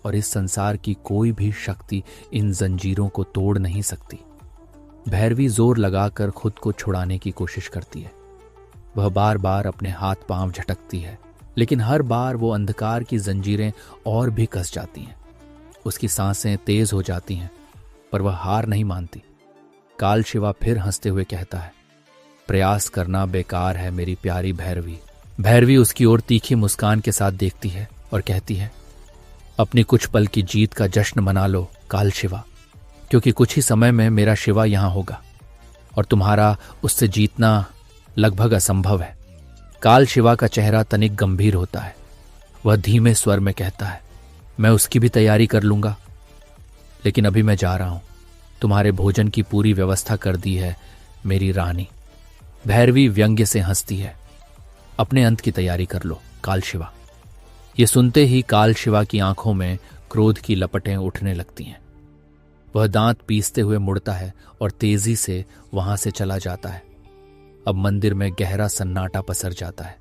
और इस संसार की कोई भी शक्ति इन जंजीरों को तोड़ नहीं सकती। भैरवी जोर लगाकर खुद को छुड़ाने की कोशिश करती है। वह बार बार अपने हाथ पांव झटकती है, लेकिन हर बार वो अंधकार की जंजीरें और भी कस जाती हैं। उसकी सांसें तेज हो जाती हैं, पर वह हार नहीं मानती। काल शिवा फिर हंसते हुए कहता है, प्रयास करना बेकार है मेरी प्यारी भैरवी। भैरवी उसकी ओर तीखी मुस्कान के साथ देखती है और कहती है, अपनी कुछ पल की जीत का जश्न मना लो काल शिवा, क्योंकि कुछ ही समय में मेरा शिवा यहां होगा और तुम्हारा उससे जीतना लगभग असंभव है। काल शिवा का चेहरा तनिक गंभीर होता है। वह धीमे स्वर में कहता है, मैं उसकी भी तैयारी कर लूंगा, लेकिन अभी मैं जा रहा हूं। तुम्हारे भोजन की पूरी व्यवस्था कर दी है मेरी रानी। भैरवी व्यंग्य से हंसती है, अपने अंत की तैयारी कर लो काल शिवा। ये सुनते ही काल शिवा की आंखों में क्रोध की लपटें उठने लगती हैं। वह दांत पीसते हुए मुड़ता है और तेजी से वहां से चला जाता है। अब मंदिर में गहरा सन्नाटा पसर जाता है।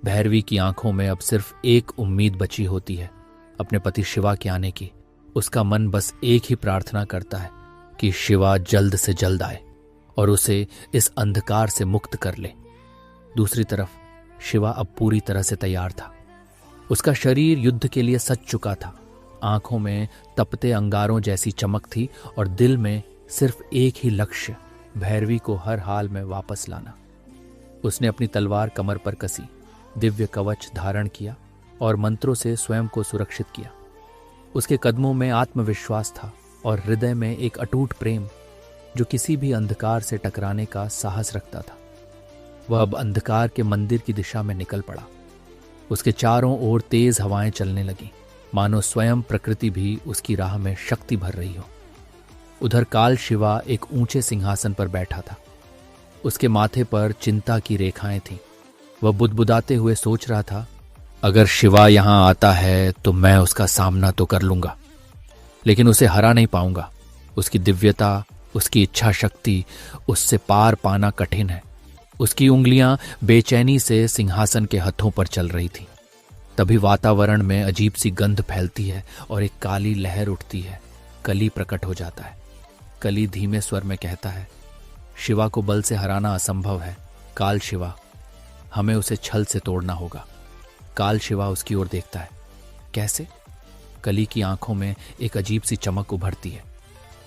भैरवी की आंखों में अब सिर्फ एक उम्मीद बची होती है, अपने पति शिवा के आने की। उसका मन बस एक ही प्रार्थना करता है कि शिवा जल्द से जल्द आए और उसे इस अंधकार से मुक्त कर ले। दूसरी तरफ शिवा अब पूरी तरह से तैयार था। उसका शरीर युद्ध के लिए सज चुका था। आंखों में तपते अंगारों जैसी चमक थी और दिल में सिर्फ एक ही लक्ष्य, भैरवी को हर हाल में वापस लाना। उसने अपनी तलवार कमर पर कसी, दिव्य कवच धारण किया और मंत्रों से स्वयं को सुरक्षित किया। उसके कदमों में आत्मविश्वास था और हृदय में एक अटूट प्रेम जो किसी भी अंधकार से टकराने का साहस रखता था। वह अब अंधकार के मंदिर की दिशा में निकल पड़ा। उसके चारों ओर तेज हवाएं चलने लगीं, मानो स्वयं प्रकृति भी उसकी राह में शक्ति भर रही हो। उधर काल शिवा एक ऊंचे सिंहासन पर बैठा था। उसके माथे पर चिंता की रेखाएं थीं। वह बुदबुदाते हुए सोच रहा था, अगर शिवा यहां आता है तो मैं उसका सामना तो कर लूंगा, लेकिन उसे हरा नहीं पाऊंगा। उसकी दिव्यता, उसकी इच्छा शक्ति, उससे पार पाना कठिन है। उसकी उंगलियां बेचैनी से सिंहासन के हथों पर चल रही थी। तभी वातावरण में अजीब सी गंध फैलती है और एक काली लहर उठती है। कली प्रकट हो जाता है। कली धीमे स्वर में कहता है, शिवा को बल से हराना असंभव है काल शिवा, हमें उसे छल से तोड़ना होगा। काल शिवा उसकी ओर देखता है। कैसे? कली की आंखों में एक अजीब सी चमक उभरती है।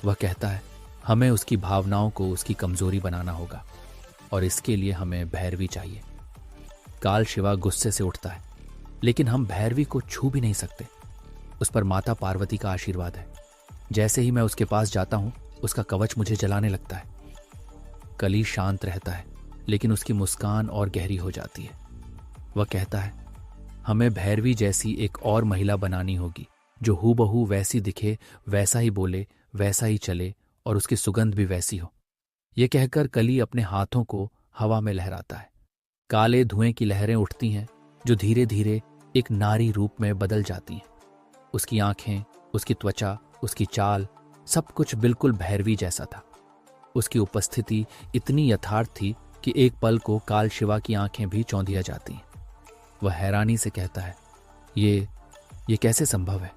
वह कहता है, हमें उसकी भावनाओं को उसकी कमजोरी बनाना होगा और इसके लिए हमें भैरवी चाहिए। काल शिवा गुस्से से उठता है, लेकिन हम भैरवी को छू भी नहीं सकते। उस पर माता पार्वती का आशीर्वाद है। जैसे ही मैं उसके पास जाता हूं, उसका कवच मुझे जलाने लगता है। कली शांत रहता है, लेकिन उसकी मुस्कान और गहरी हो जाती है। वह कहता है, हमें भैरवी जैसी एक और महिला बनानी होगी जो हूबहू वैसी दिखे, वैसा ही बोले, वैसा ही चले और उसकी सुगंध भी वैसी हो। यह कहकर कली अपने हाथों को हवा में लहराता है। काले धुएं की लहरें उठती हैं जो धीरे धीरे एक नारी रूप में बदल जाती हैं। उसकी आंखें, उसकी त्वचा, उसकी चाल, सब कुछ बिल्कुल भैरवी जैसा था। उसकी उपस्थिति इतनी यथार्थ थी कि एक पल को काल शिवा की आंखें भी चौंधिया जाती हैं। वह हैरानी से कहता है, ये कैसे संभव है?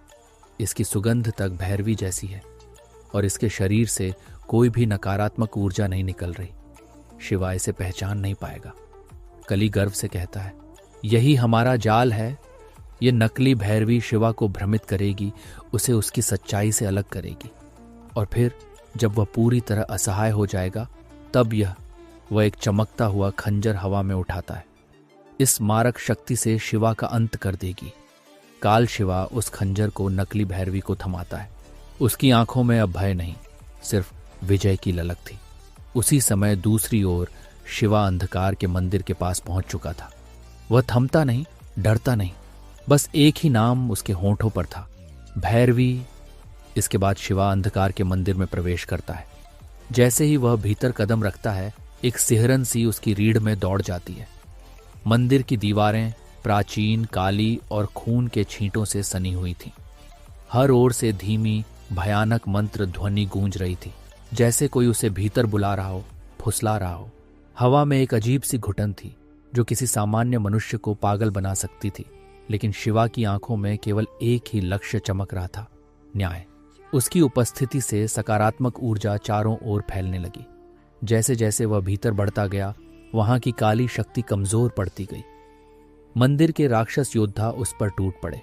इसकी सुगंध तक भैरवी जैसी है और इसके शरीर से कोई भी नकारात्मक ऊर्जा नहीं निकल रही। शिवा इसे पहचान नहीं पाएगा। कली गर्व से कहता है, यही हमारा जाल है। ये नकली भैरवी शिवा को भ्रमित करेगी, उसे उसकी सच्चाई से अलग करेगी और फिर जब वह पूरी तरह असहाय हो जाएगा, तब वह एक चमकता हुआ खंजर हवा में उठाता है। इस मारक शक्ति से शिवा का अंत कर देगी। काल शिवा उस खंजर को नकली भैरवी को थमाता है। उसकी आंखों में अब भय नहीं, सिर्फ विजय की ललक थी। उसी समय दूसरी ओर शिवा अंधकार के मंदिर के पास पहुंच चुका था। वह थमता नहीं, डरता नहीं, बस एक ही नाम उसके होंठों पर था, भैरवी। इसके बाद शिवा अंधकार के मंदिर में प्रवेश करता है। जैसे ही वह भीतर कदम रखता है, एक सिहरन सी उसकी रीढ़ में दौड़ जाती है। मंदिर की दीवारें प्राचीन, काली और खून के छींटों से सनी हुई थीं। हर ओर से धीमी, भयानक मंत्र ध्वनि गूंज रही थी, जैसे कोई उसे भीतर बुला रहा हो, फुसला रहा हो। हवा में एक अजीब सी घुटन थी, जो किसी सामान्य मनुष्य को पागल बना सकती थी। लेकिन शिवा की आंखों में केवल एक ही लक्ष्य चमक रहा था, न्याय। उसकी उपस्थिति से सकारात्मक ऊर्जा चारों ओर फैलने लगी। जैसे जैसे वह भीतर बढ़ता गया, वहां की काली शक्ति कमजोर पड़ती गई। मंदिर के राक्षस योद्धा उस पर टूट पड़े,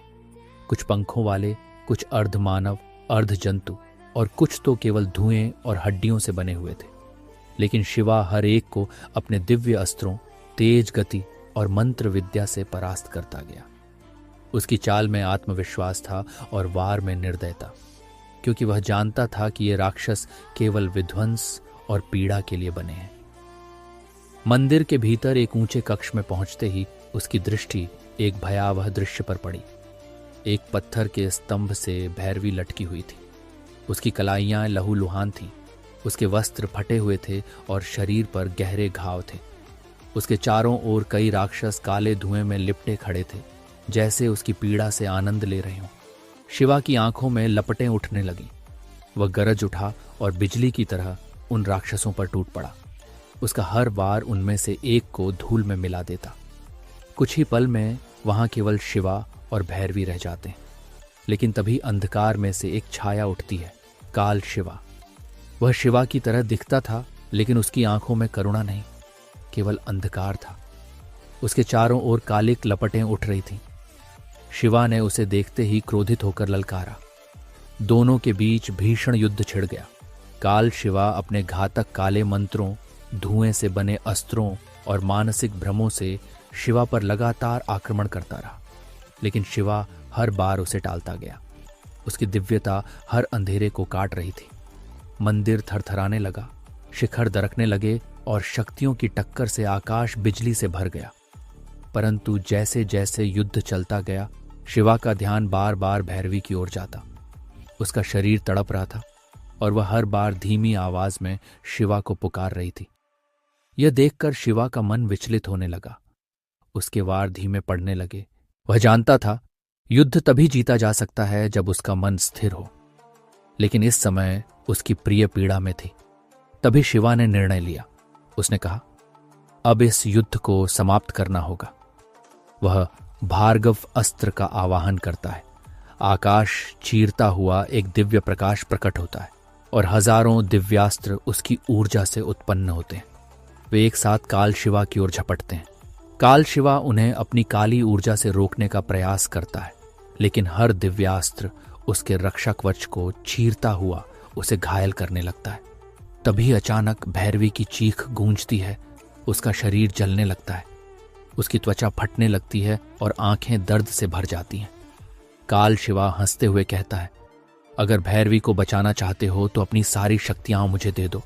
कुछ पंखों वाले, कुछ अर्ध मानव, अर्ध जंतु, और कुछ तो केवल धुएं और हड्डियों से बने हुए थे। लेकिन शिवा हर एक को अपने दिव्य अस्त्रों, तेज गति और मंत्र विद्या से परास्त करता गया। उसकी चाल में आत्मविश्वास था और वार में निर्दयता, क्योंकि वह जानता था कि ये राक्षस केवल विध्वंस और पीड़ा के लिए बने हैं। मंदिर के भीतर एक ऊंचे कक्ष में पहुंचते ही उसकी दृष्टि एक भयावह दृश्य पर पड़ी। एक पत्थर के स्तंभ से भैरवी लटकी हुई थी। उसकी कलाइयां लहूलुहान थीं, उसके वस्त्र फटे हुए थे और शरीर पर गहरे घाव थे। उसके चारों ओर कई राक्षस काले धुएं में लिपटे खड़े थे, जैसे उसकी पीड़ा से आनंद ले रहे हों। शिवा की आंखों में लपटें उठने लगीं। वह गरज उठा और बिजली की तरह उन राक्षसों पर टूट पड़ा। उसका हर वार उनमें से एक को धूल में मिला देता। कुछ ही पल में वहां केवल शिवा और भैरवी रह जाते हैं। लेकिन तभी अंधकार में से एक छाया उठती है, काल शिवा। वह शिवा की तरह दिखता था, लेकिन उसकी आंखों में करुणा नहीं, केवल अंधकार था। उसके चारों ओर कालिक लपटें उठ रही थीं। शिवा ने उसे देखते ही क्रोधित होकर ललकारा। दोनों के बीच भीषण युद्ध छिड़ गया। काल शिवा अपने घातक काले मंत्रों, धुएं से बने अस्त्रों और मानसिक भ्रमों से शिवा पर लगातार आक्रमण करता रहा। लेकिन शिवा हर बार उसे टालता गया। उसकी दिव्यता हर अंधेरे को काट रही थी। मंदिर थरथराने लगा, शिखर दरकने लगे और शक्तियों की टक्कर से आकाश बिजली से भर गया। परंतु जैसे जैसे युद्ध चलता गया, शिवा का ध्यान बार बार भैरवी की ओर जाता। उसका शरीर तड़प रहा था और वह हर बार धीमी आवाज में शिवा को पुकार रही थी। यह देखकर शिवा का मन विचलित होने लगा। उसके वार धीमे पड़ने लगे। वह जानता था युद्ध तभी जीता जा सकता है जब उसका मन स्थिर हो। लेकिन इस समय उसकी प्रिय पीड़ा में थी। तभी शिवा ने निर्णय लिया। उसने कहा, अब इस युद्ध को समाप्त करना होगा। वह भार्गव अस्त्र का आवाहन करता है। आकाश चीरता हुआ एक दिव्य प्रकाश प्रकट होता है और हजारों दिव्यास्त्र उसकी ऊर्जा से उत्पन्न होते हैं। वे एक साथ काल शिवा की ओर झपटते हैं। काल शिवा उन्हें अपनी काली ऊर्जा से रोकने का प्रयास करता है, लेकिन हर दिव्यास्त्र उसके रक्षा कवच को चीरता हुआ उसे घायल करने लगता है। तभी अचानक भैरवी की चीख गूंजती है। उसका शरीर जलने लगता है, उसकी त्वचा फटने लगती है और आंखें दर्द से भर जाती हैं। काल शिवा हंसते हुए कहता है, अगर भैरवी को बचाना चाहते हो तो अपनी सारी शक्तियां मुझे दे दो।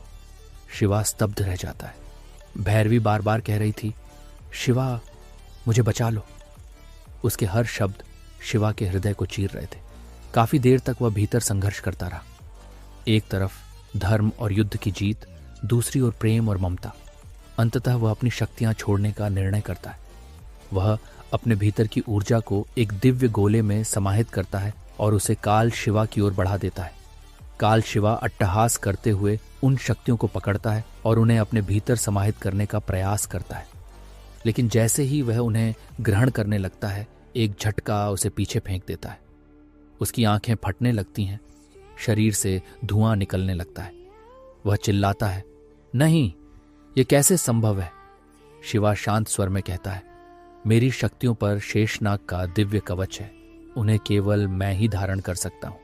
शिवा स्तब्ध रह जाता है। भैरवी बार बार कह रही थी, शिवा मुझे बचा लो। उसके हर शब्द शिवा के हृदय को चीर रहे थे। काफी देर तक वह भीतर संघर्ष करता रहा। एक तरफ धर्म और युद्ध की जीत, दूसरी ओर प्रेम और ममता। अंततः वह अपनी शक्तियां छोड़ने का निर्णय करता है। वह अपने भीतर की ऊर्जा को एक दिव्य गोले में समाहित करता है और उसे काल शिवा की ओर बढ़ा देता है। काल शिवा अट्टहास करते हुए उन शक्तियों को पकड़ता है और उन्हें अपने भीतर समाहित करने का प्रयास करता है। लेकिन जैसे ही वह उन्हें ग्रहण करने लगता है, एक झटका उसे पीछे फेंक देता है। उसकी आंखें फटने लगती हैं, शरीर से धुआं निकलने लगता है। वह चिल्लाता है, नहीं, यह कैसे संभव है? शिवा शांत स्वर में कहता है, मेरी शक्तियों पर शेषनाग का दिव्य कवच है, उन्हें केवल मैं ही धारण कर सकता हूं।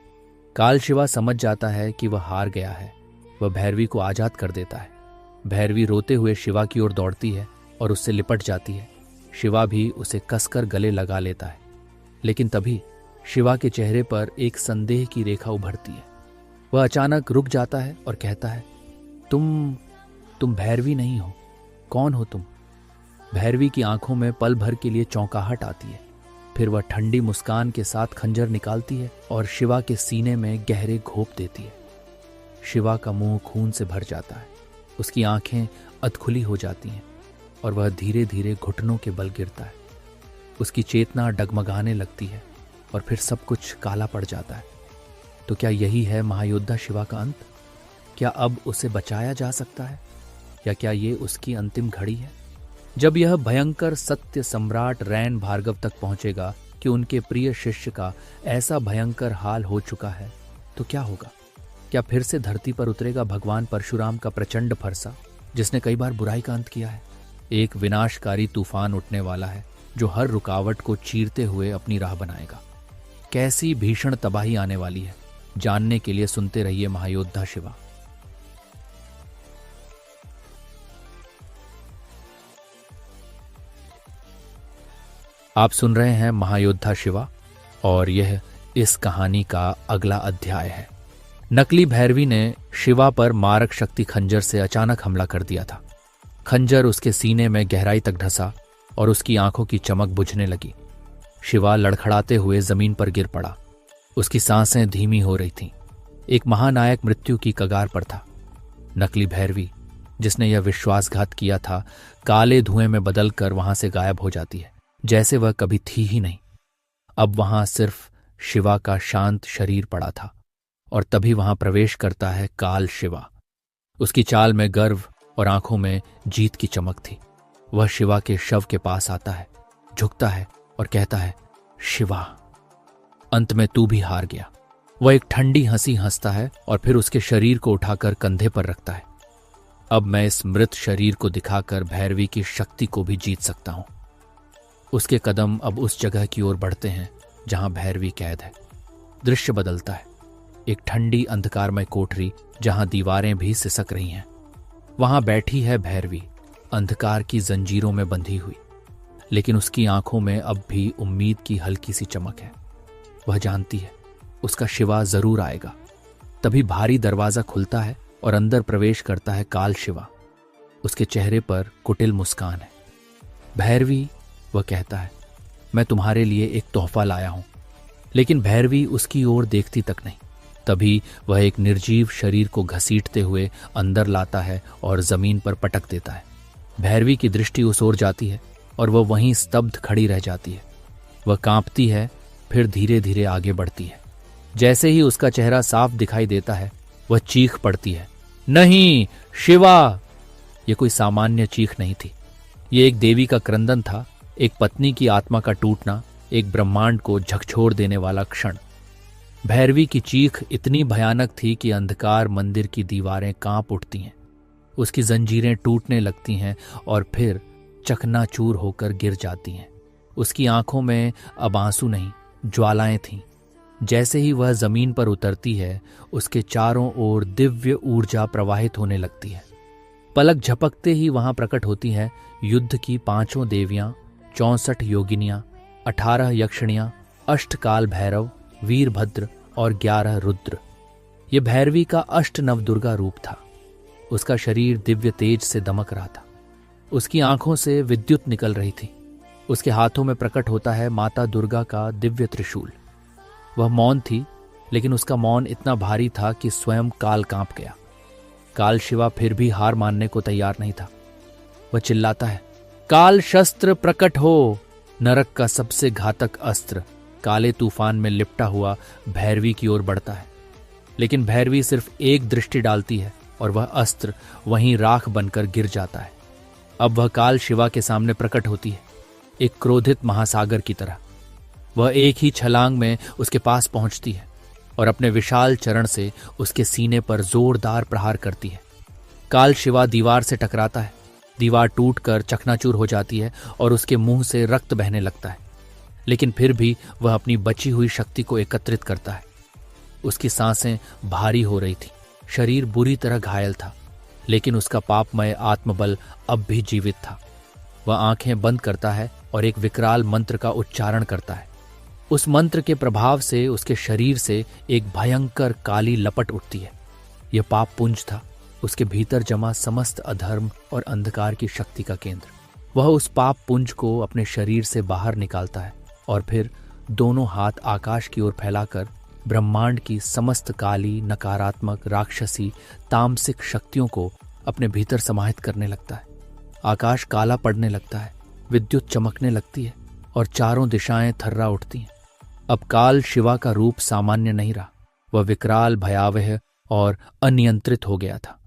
काल शिवा समझ जाता है कि वह हार गया है। वह भैरवी को आजाद कर देता है। भैरवी रोते हुए शिवा की ओर दौड़ती है और उससे लिपट जाती है। शिवा भी उसे कसकर गले लगा लेता है। लेकिन तभी शिवा के चेहरे पर एक संदेह की रेखा उभरती है। वह अचानक रुक जाता है और कहता है, तुम भैरवी नहीं हो, कौन हो तुम? भैरवी की आंखों में पल भर के लिए चौंकाहट आती है। फिर वह ठंडी मुस्कान के साथ खंजर निकालती है और शिवा के सीने में गहरे घोंप देती है। शिवा का मुंह खून से भर जाता है। उसकी आंखें अधखुली हो जाती हैं और वह धीरे धीरे घुटनों के बल गिरता है। उसकी चेतना डगमगाने लगती है और फिर सब कुछ काला पड़ जाता है। तो क्या यही है महायोद्धा शिवा का अंत? क्या अब उसे बचाया जा सकता है, या क्या ये उसकी अंतिम घड़ी है? जब यह भयंकर सत्य सम्राट रैन भार्गव तक पहुंचेगा कि उनके प्रिय शिष्य का ऐसा भयंकर हाल हो चुका है, तो क्या होगा? क्या फिर से धरती पर उतरेगा भगवान परशुराम का प्रचंड फरसा, जिसने कई बार बुराई का अंत किया है? एक विनाशकारी तूफान उठने वाला है जो हर रुकावट को चीरते हुए अपनी राह बनाएगा। कैसी भीषण तबाही आने वाली है, जानने के लिए सुनते रहिए महायोद्धा शिवा। आप सुन रहे हैं महायोद्धा शिवा और यह इस कहानी का अगला अध्याय है। नकली भैरवी ने शिवा पर मारक शक्ति खंजर से अचानक हमला कर दिया था। खंजर उसके सीने में गहराई तक ढसा और उसकी आंखों की चमक बुझने लगी। शिवा लड़खड़ाते हुए जमीन पर गिर पड़ा। उसकी सांसें धीमी हो रही थीं। एक महानायक मृत्यु की कगार पर था। नकली भैरवी, जिसने यह विश्वासघात किया था, काले धुएं में बदलकर वहां से गायब हो जाती है, जैसे वह कभी थी ही नहीं। अब वहां सिर्फ शिवा का शांत शरीर पड़ा था और तभी वहां प्रवेश करता है काल शिवा। उसकी चाल में गर्व और आंखों में जीत की चमक थी। वह शिवा के शव के पास आता है, झुकता है और कहता है, शिवा, अंत में तू भी हार गया। वह एक ठंडी हंसी हंसता है और फिर उसके शरीर को उठाकर कंधे पर रखता है। अब मैं इस मृत शरीर को दिखाकर भैरवी की शक्ति को भी जीत सकता हूं। उसके कदम अब उस जगह की ओर बढ़ते हैं जहां भैरवी कैद है। दृश्य बदलता है। एक ठंडी अंधकारमय कोठरी जहां दीवारें भी सिसक रही हैं। वहां बैठी है भैरवी, अंधकार की जंजीरों में बंधी हुई, लेकिन उसकी आंखों में अब भी उम्मीद की हल्की सी चमक है। वह जानती है उसका शिवा जरूर आएगा। तभी भारी दरवाजा खुलता है और अंदर प्रवेश करता है काल शिवा। उसके चेहरे पर कुटिल मुस्कान है। भैरवी, वह कहता है, मैं तुम्हारे लिए एक तोहफा लाया हूं। लेकिन भैरवी उसकी ओर देखती तक नहीं। तभी वह एक निर्जीव शरीर को घसीटते हुए अंदर लाता है और जमीन पर पटक देता है। भैरवी की दृष्टि उस ओर जाती है और वह वहीं स्तब्ध खड़ी रह जाती है। वह कांपती है, फिर धीरे धीरे आगे बढ़ती है। जैसे ही उसका चेहरा साफ दिखाई देता है, वह चीख पड़ती है, नहीं शिवा! यह कोई सामान्य चीख नहीं थी। यह एक देवी का क्रंदन था, एक पत्नी की आत्मा का टूटना, एक ब्रह्मांड को झकझोर देने वाला क्षण। भैरवी की चीख इतनी भयानक थी कि अंधकार मंदिर की दीवारें कांप उठती हैं। उसकी जंजीरें टूटने लगती हैं और फिर चकनाचूर होकर गिर जाती हैं। उसकी आंखों में अब आंसू नहीं, ज्वालाएं थीं। जैसे ही वह जमीन पर उतरती है, उसके चारों ओर दिव्य ऊर्जा प्रवाहित होने लगती है। पलक झपकते ही वहां प्रकट होती हैं युद्ध की 5 देवियां, 64 योगिनियां, 18 यक्षिणियां, अष्टकाल भैरव, वीरभद्र और 11 रुद्र। ये भैरवी का अष्ट नवदुर्गा रूप था। उसका शरीर दिव्य तेज से दमक रहा था। उसकी आंखों से विद्युत निकल रही थी। उसके हाथों में प्रकट होता है माता दुर्गा का दिव्य त्रिशूल। वह मौन थी, लेकिन उसका मौन इतना भारी था कि स्वयं काल कांप गया। काल शिवा फिर भी हार मानने को तैयार नहीं था। वह चिल्लाता है, काल शस्त्र प्रकट हो! नरक का सबसे घातक अस्त्र काले तूफान में लिपटा हुआ भैरवी की ओर बढ़ता है। लेकिन भैरवी सिर्फ एक दृष्टि डालती है और वह अस्त्र वहीं राख बनकर गिर जाता है। अब वह काल शिवा के सामने प्रकट होती है, एक क्रोधित महासागर की तरह। वह एक ही छलांग में उसके पास पहुंचती है और अपने विशाल चरण से उसके सीने पर जोरदार प्रहार करती है। काल शिवा दीवार से टकराता है। दीवार टूटकर चकनाचूर हो जाती है और उसके मुंह से रक्त बहने लगता है। लेकिन फिर भी वह अपनी बची हुई शक्ति को एकत्रित करता है। उसकी सांसें भारी हो रही थी, शरीर बुरी तरह घायल था, लेकिन उसका पापमय आत्मबल अब भी जीवित था। वह आंखें बंद करता है और एक विकराल मंत्र का उच्चारण करता है। उस मंत्र के प्रभाव से उसके शरीर से एक भयंकर काली लपट उठती है। यह पाप पुंज था, उसके भीतर जमा समस्त अधर्म और अंधकार की शक्ति का केंद्र। वह उस पाप पुंज को अपने शरीर से बाहर निकालता है और फिर दोनों हाथ आकाश की ओर फैलाकर ब्रह्मांड की समस्त काली, नकारात्मक, राक्षसी, तामसिक शक्तियों को अपने भीतर समाहित करने लगता है। आकाश काला पड़ने लगता है, विद्युत चमकने लगती है और चारों दिशाएं थर्रा उठती हैं। अब काल शिवा का रूप सामान्य नहीं रहा। वह विकराल, भयावह और अनियंत्रित हो गया था।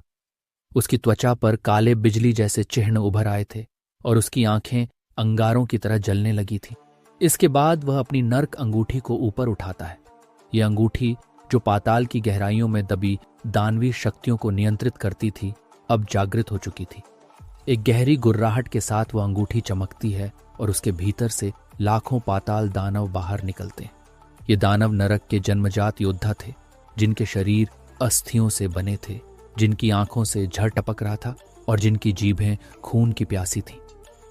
उसकी त्वचा पर काले बिजली जैसे चिह्न उभर आए थे और उसकी आंखें अंगारों की तरह जलने लगी थी। इसके बाद वह अपनी नर्क अंगूठी को ऊपर उठाता है। यह अंगूठी जो पाताल की गहराइयों में दबी दानवी शक्तियों को नियंत्रित करती थी, अब जागृत हो चुकी थी। एक गहरी गुर्राहट के साथ वह अंगूठी चमकती है और उसके भीतर से लाखों पाताल दानव बाहर निकलते हैं। ये दानव नरक के जन्मजात योद्धा थे, जिनके शरीर अस्थियों से बने थे, जिनकी आंखों से झर टपक रहा था और जिनकी जीभें खून की प्यासी थीं।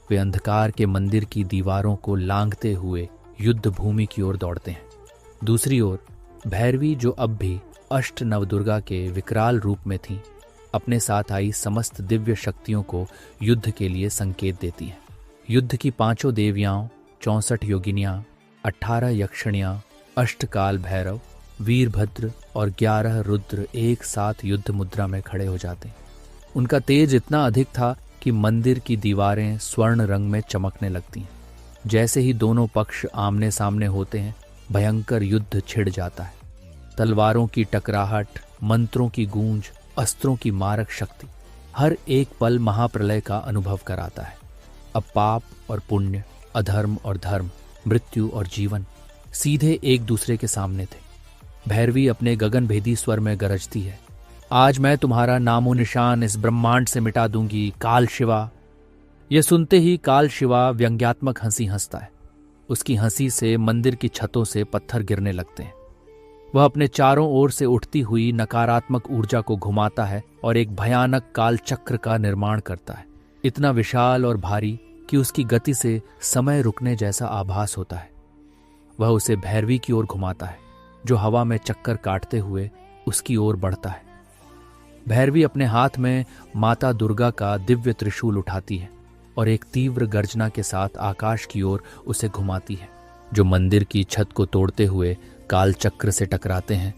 वे अंधकार के मंदिर की दीवारों को लांघते हुए युद्ध भूमि की ओर दौड़ते हैं। दूसरी ओर भैरवी, जो अब भी अष्ट नवदुर्गा के विकराल रूप में थीं, अपने साथ आई समस्त दिव्य शक्तियों को युद्ध के लिए संकेत देती है। युद्ध की 5 देवियां, 64 योगिनियां, 18 यक्षिणियां, अष्टकाल भैरव, वीरभद्र और 11 रुद्र एक साथ युद्ध मुद्रा में खड़े हो जाते हैं। उनका तेज इतना अधिक था कि मंदिर की दीवारें स्वर्ण रंग में चमकने लगती हैं। जैसे ही दोनों पक्ष आमने सामने होते हैं, भयंकर युद्ध छिड़ जाता है। तलवारों की टकराहट, मंत्रों की गूंज, अस्त्रों की मारक शक्ति, हर एक पल महाप्रलय का अनुभव कराता है। अब पाप और पुण्य, अधर्म और धर्म, मृत्यु और जीवन सीधे एक दूसरे के सामने थे। भैरवी अपने गगनभेदी स्वर में गरजती है, आज मैं तुम्हारा नामो निशान इस ब्रह्मांड से मिटा दूंगी, काल शिवा। यह सुनते ही काल शिवा व्यंग्यात्मक हंसी हंसता है। उसकी हंसी से मंदिर की छतों से पत्थर गिरने लगते हैं। वह अपने चारों ओर से उठती हुई नकारात्मक ऊर्जा को घुमाता है और एक भयानक काल चक्र का निर्माण करता है, इतना विशाल और भारी कि उसकी गति से समय रुकने जैसा आभास होता है। वह उसे भैरवी की ओर घुमाता है, जो हवा में चक्कर काटते हुए उसकी ओर बढ़ता है। भैरवी अपने हाथ में माता दुर्गा का दिव्य त्रिशूल उठाती है और एक तीव्र गर्जना के साथ आकाश की ओर उसे घुमाती है, जो मंदिर की छत को तोड़ते हुए काल चक्र से टकराते हैं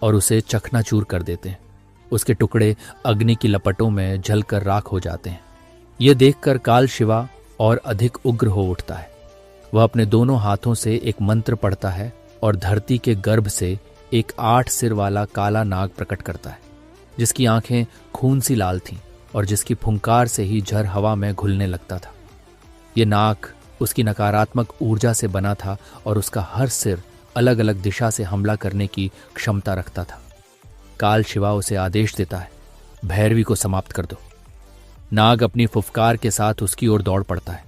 और उसे चकनाचूर कर देते हैं। उसके टुकड़े अग्नि की लपटों में जलकर राख हो जाते हैं। यह देखकर काल शिवा और अधिक उग्र हो उठता है। वह अपने दोनों हाथों से एक मंत्र पढ़ता है और धरती के गर्भ से एक 8 सिर वाला काला नाग प्रकट करता है, जिसकी आंखें खून सी लाल थीं और जिसकी फुंकार से ही झर हवा में घुलने लगता था। यह नाग उसकी नकारात्मक ऊर्जा से बना था और उसका हर सिर अलग अलग दिशा से हमला करने की क्षमता रखता था। काल शिवा उसे आदेश देता है, भैरवी को समाप्त कर दो। नाग अपनी फुफकार के साथ उसकी ओर दौड़ पड़ता है,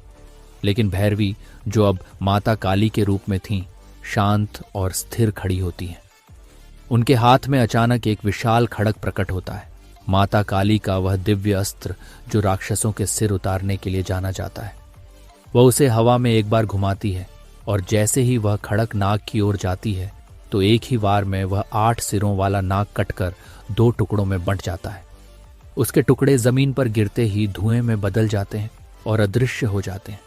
लेकिन भैरवी, जो अब माता काली के रूप में थीं, शांत और स्थिर खड़ी होती हैं। उनके हाथ में अचानक एक विशाल खड़ग प्रकट होता है, माता काली का वह दिव्य अस्त्र जो राक्षसों के सिर उतारने के लिए जाना जाता है। वह उसे हवा में एक बार घुमाती है और जैसे ही वह खड़ग नाग की ओर जाती है, तो एक ही वार में वह 8 सिरों वाला नाग कटकर 2 टुकड़ों में बंट जाता है। उसके टुकड़े जमीन पर गिरते ही धुएं में बदल जाते हैं और अदृश्य हो जाते हैं।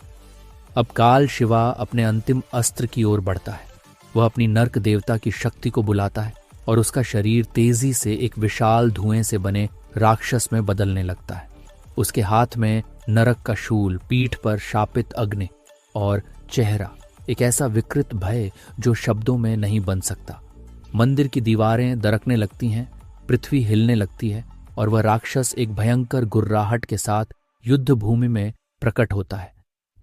अब काल शिवा अपने अंतिम अस्त्र की ओर बढ़ता है। वह अपनी नर्क देवता की शक्ति को बुलाता है और उसका शरीर तेजी से एक विशाल धुएं से बने राक्षस में बदलने लगता है। उसके हाथ में नरक का शूल, पीठ पर शापित अग्नि और चेहरा एक ऐसा विकृत भय जो शब्दों में नहीं बन सकता। मंदिर की दीवारें दरकने लगती हैं, पृथ्वी हिलने लगती है और वह राक्षस एक भयंकर गुर्राहट के साथ युद्ध भूमि में प्रकट होता है।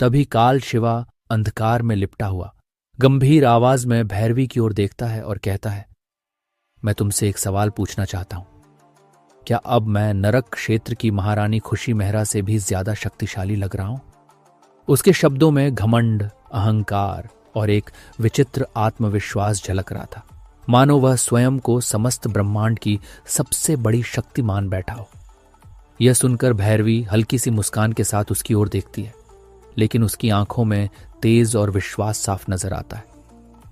तभी काल शिवा अंधकार में लिपटा हुआ गंभीर आवाज में भैरवी की ओर देखता है और कहता है, मैं तुमसे एक सवाल पूछना चाहता हूं। क्या अब मैं नरक क्षेत्र की महारानी खुशी मेहरा से भी ज्यादा शक्तिशाली लग रहा हूं? उसके शब्दों में घमंड, अहंकार और एक विचित्र आत्मविश्वास झलक रहा था, मानो वह स्वयं को समस्त ब्रह्मांड की सबसे बड़ी शक्ति मान बैठा हो। यह सुनकर भैरवी हल्की सी मुस्कान के साथ उसकी ओर देखती है, लेकिन उसकी आंखों में तेज और विश्वास साफ नजर आता है।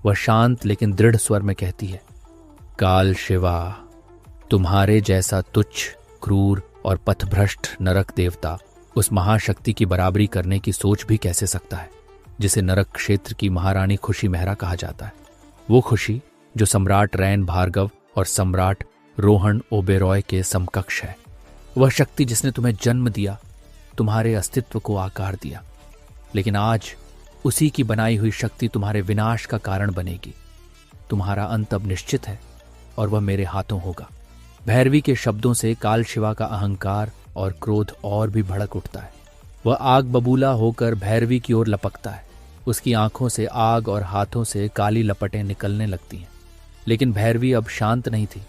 वह शांत लेकिन दृढ़ स्वर में कहती है, काल शिवा, तुम्हारे जैसा तुच्छ, क्रूर और पथभ्रष्ट नरक देवता उस महाशक्ति की बराबरी करने की सोच भी कैसे सकता है जिसे नरक क्षेत्र की महारानी खुशी मेहरा कहा जाता है। वो खुशी जो सम्राट रैन भार्गव और सम्राट रोहन ओबेरॉय के समकक्ष है। वह शक्ति जिसने तुम्हें जन्म दिया, तुम्हारे अस्तित्व को आकार दिया, लेकिन आज उसी की बनाई हुई शक्ति तुम्हारे विनाश का कारण बनेगी। तुम्हारा अंत अब निश्चित है और वह मेरे हाथों होगा। भैरवी के शब्दों से काल शिवा का अहंकार और क्रोध और भी भड़क उठता है। वह आग बबूला होकर भैरवी की ओर लपकता है। उसकी आंखों से आग और हाथों से काली लपटें निकलने लगती हैं। लेकिन भैरवी अब शांत नहीं थी।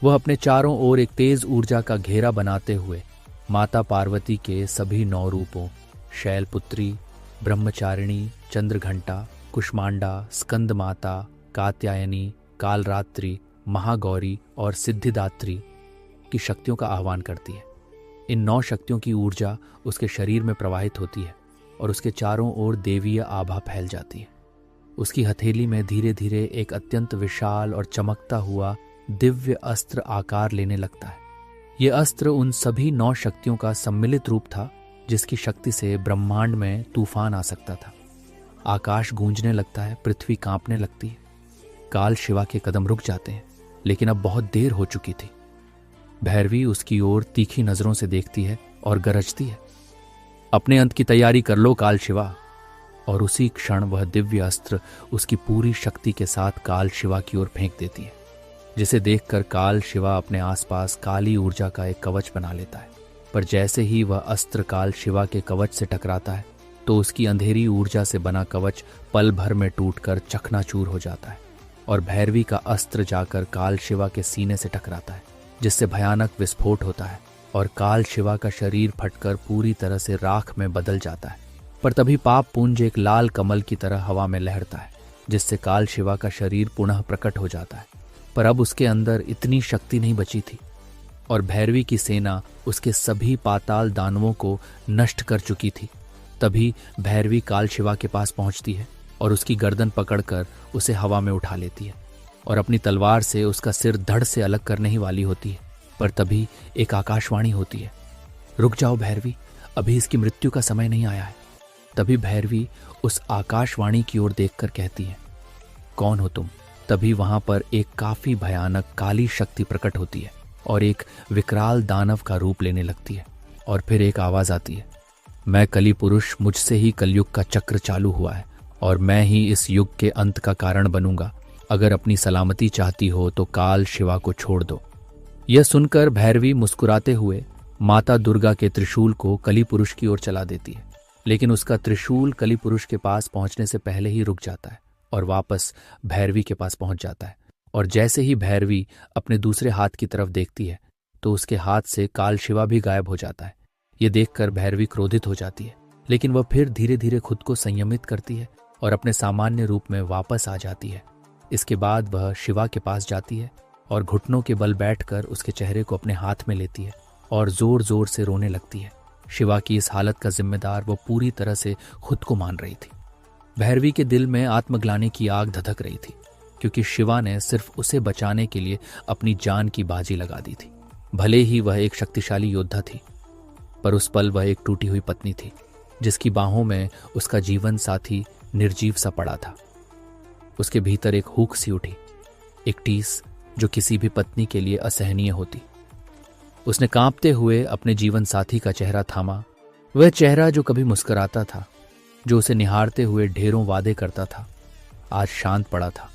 वह अपने चारों ओर एक तेज ऊर्जा का घेरा बनाते हुए माता पार्वती के सभी 9 रूपों शैलपुत्री, ब्रह्मचारिणी, चंद्रघंटा, कुष्मांडा, स्कंद माता, कात्यायनी, कालरात्रि, महागौरी और सिद्धिदात्री की शक्तियों का आह्वान करती है। इन 9 शक्तियों की ऊर्जा उसके शरीर में प्रवाहित होती है और उसके चारों ओर देवीय आभा फैल जाती है। उसकी हथेली में धीरे धीरे एक अत्यंत विशाल और चमकता हुआ दिव्य अस्त्र आकार लेने लगता है। यह अस्त्र उन सभी 9 शक्तियों का सम्मिलित रूप था जिसकी शक्ति से ब्रह्मांड में तूफान आ सकता था। आकाश गूंजने लगता है, पृथ्वी कांपने लगती है। काल शिवा के कदम रुक जाते हैं, लेकिन अब बहुत देर हो चुकी थी। भैरवी उसकी ओर तीखी नजरों से देखती है और गरजती है, अपने अंत की तैयारी कर लो काल शिवा। और उसी क्षण वह दिव्य अस्त्र उसकी पूरी शक्ति के साथ काल शिवा की ओर फेंक देती है, जिसे देखकर काल शिवा अपने आसपास काली ऊर्जा का एक कवच बना लेता है। पर जैसे ही वह अस्त्र काल शिवा के कवच से टकराता है तो उसकी अंधेरी ऊर्जा से बना कवच पल भर में टूटकर चकनाचूर हो जाता है और भैरवी का अस्त्र जाकर काल शिवा के सीने से टकराता है, जिससे भयानक विस्फोट होता है और काल शिवा का शरीर फटकर पूरी तरह से राख में बदल जाता है। पर तभी पाप पुंज एक लाल कमल की तरह हवा में लहरता है, जिससे काल शिवा का शरीर पुनः प्रकट हो जाता है। पर अब उसके अंदर इतनी शक्ति नहीं बची थी और भैरवी की सेना उसके सभी पाताल दानवों को नष्ट कर चुकी थी। तभी भैरवी काल शिवा के पास पहुंचती है और उसकी गर्दन पकड़कर उसे हवा में उठा लेती है और अपनी तलवार से उसका सिर धड़ से अलग करने ही वाली होती है। पर तभी एक आकाशवाणी होती है, रुक जाओ भैरवी, अभी इसकी मृत्यु का समय नहीं आया है। तभी भैरवी उस आकाशवाणी की ओर देखकर कहती है, कौन हो तुम? तभी वहां पर एक काफी भयानक काली शक्ति प्रकट होती है और एक विकराल दानव का रूप लेने लगती है। और फिर एक आवाज आती है, मैं कली पुरुष, मुझसे ही कलयुग का चक्र चालू हुआ है और मैं ही इस युग के अंत का कारण बनूंगा। अगर अपनी सलामती चाहती हो तो काल शिवा को छोड़ दो। यह सुनकर भैरवी मुस्कुराते हुए माता दुर्गा के त्रिशूल को कली पुरुष की ओर चला देती है, लेकिन उसका त्रिशूल कली पुरुष के पास पहुंचने से पहले ही रुक जाता है और वापस भैरवी के पास पहुंच जाता है। और जैसे ही भैरवी अपने दूसरे हाथ की तरफ देखती है तो उसके हाथ से काल शिवा भी गायब हो जाता है। ये देखकर भैरवी क्रोधित हो जाती है, लेकिन वह फिर धीरे धीरे खुद को संयमित करती है और अपने सामान्य रूप में वापस आ जाती है। इसके बाद वह शिवा के पास जाती है और घुटनों के बल बैठकर उसके चेहरे को अपने हाथ में लेती है और जोर जोर से रोने लगती है। शिवा की इस हालत का जिम्मेदार वो पूरी तरह से खुद को मान रही थी। भैरवी के दिल में आत्मग्लानि की आग धधक रही थी, क्योंकि शिवा ने सिर्फ उसे बचाने के लिए अपनी जान की बाजी लगा दी थी। भले ही वह एक शक्तिशाली योद्धा थी, पर उस पल वह एक टूटी हुई पत्नी थी, जिसकी बाहों में उसका जीवन साथी निर्जीव सा पड़ा था। उसके भीतर एक हुक सी उठी, एक टीस जो किसी भी पत्नी के लिए असहनीय होती। उसने कांपते हुए अपने जीवन साथी का चेहरा थामा, वह चेहरा जो कभी मुस्कुराता था, जो उसे निहारते हुए ढेरों वादे करता था, आज शांत पड़ा था।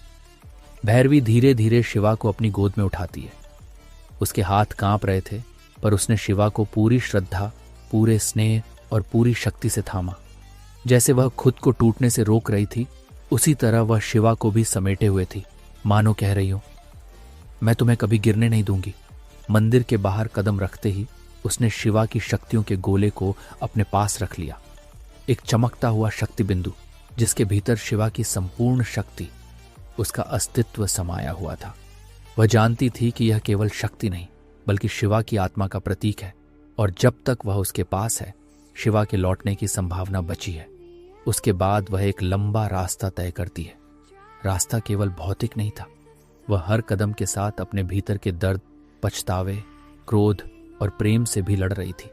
भैरवी धीरे धीरे शिवा को अपनी गोद में उठाती है। उसके हाथ कांप रहे थे, पर उसने शिवा को पूरी श्रद्धा, पूरे स्नेह और पूरी शक्ति से थामा। जैसे वह खुद को टूटने से रोक रही थी, उसी तरह वह शिवा को भी समेटे हुए थी, मानो कह रही हो, मैं तुम्हें कभी गिरने नहीं दूंगी। मंदिर के बाहर कदम रखते ही उसने शिवा की शक्तियों के गोले को अपने पास रख लिया, एक चमकता हुआ शक्ति बिंदु जिसके भीतर शिवा की संपूर्ण शक्ति, उसका अस्तित्व समाया हुआ था। वह जानती थी कि यह केवल शक्ति नहीं बल्कि शिवा की आत्मा का प्रतीक है, और जब तक वह उसके पास है शिवा के लौटने की संभावना बची है। उसके बाद वह एक लंबा रास्ता तय करती है। रास्ता केवल भौतिक नहीं था, वह हर कदम के साथ अपने भीतर के दर्द, पछतावे, क्रोध और प्रेम से भी लड़ रही थी।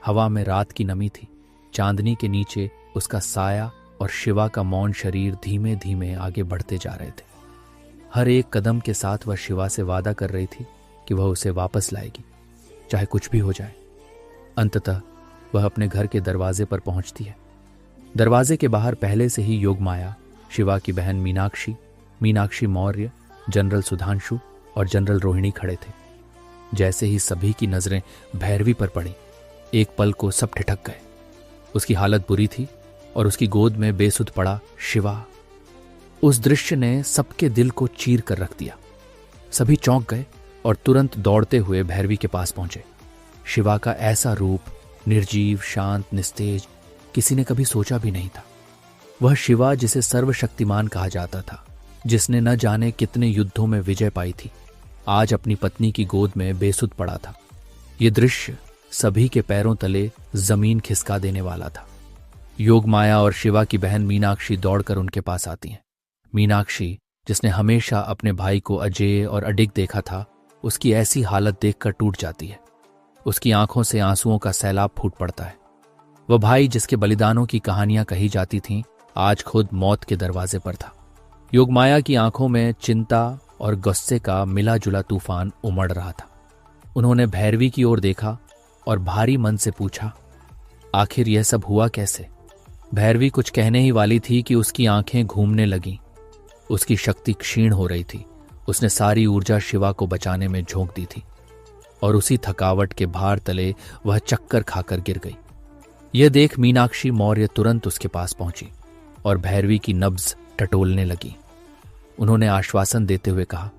हवा में रात की नमी थी, चांदनी के नीचे उसका साया और शिवा का मौन शरीर धीमे धीमे आगे बढ़ते जा रहे थे। हर एक कदम के साथ वह शिवा से वादा कर रही थी कि वह उसे वापस लाएगी, चाहे कुछ भी हो जाए। अंततः वह अपने घर के दरवाजे पर पहुंचती है। दरवाजे के बाहर पहले से ही योगमाया, शिवा की बहन मीनाक्षी, मीनाक्षी मौर्य, जनरल सुधांशु और जनरल रोहिणी खड़े थे। जैसे ही सभी की नजरें भैरवी पर पड़ी, एक पल को सब ठिठक गए। उसकी हालत बुरी थी और उसकी गोद में बेसुध पड़ा शिवा। उस दृश्य ने सबके दिल को चीर कर रख दिया। सभी चौंक गए और तुरंत दौड़ते हुए भैरवी के पास पहुंचे। शिवा का ऐसा रूप, निर्जीव, शांत, निस्तेज, किसी ने कभी सोचा भी नहीं था। वह शिवा जिसे सर्वशक्तिमान कहा जाता था, जिसने न जाने कितने युद्धों में विजय पाई थी, आज अपनी पत्नी की गोद में बेसुध पड़ा था। ये दृश्य सभी के पैरों तले जमीन खिसका देने वाला था। योगमाया और शिवा की बहन मीनाक्षी दौड़कर उनके पास आती हैं। मीनाक्षी, जिसने हमेशा अपने भाई को अजेय और अडिग देखा था, उसकी ऐसी हालत देखकर टूट जाती है। उसकी आंखों से आंसुओं का सैलाब फूट पड़ता है। वह भाई जिसके बलिदानों की कहानियां कही जाती थीं, आज खुद मौत के दरवाजे पर था। योगमाया की आंखों में चिंता और गुस्से का मिला जुला तूफान उमड़ रहा था। उन्होंने भैरवी की ओर देखा और भारी मन से पूछा, आखिर यह सब हुआ कैसे? भैरवी कुछ कहने ही वाली थी कि उसकी आंखें घूमने लगीं। उसकी शक्ति क्षीण हो रही थी। उसने सारी ऊर्जा शिवा को बचाने में झोंक दी थी और उसी थकावट के भार तले वह चक्कर खाकर गिर गई। यह देख मीनाक्षी मौर्य तुरंत उसके पास पहुंची और भैरवी की नब्ज टटोलने लगी। उन्होंने आश्वासन देते हुए कहा,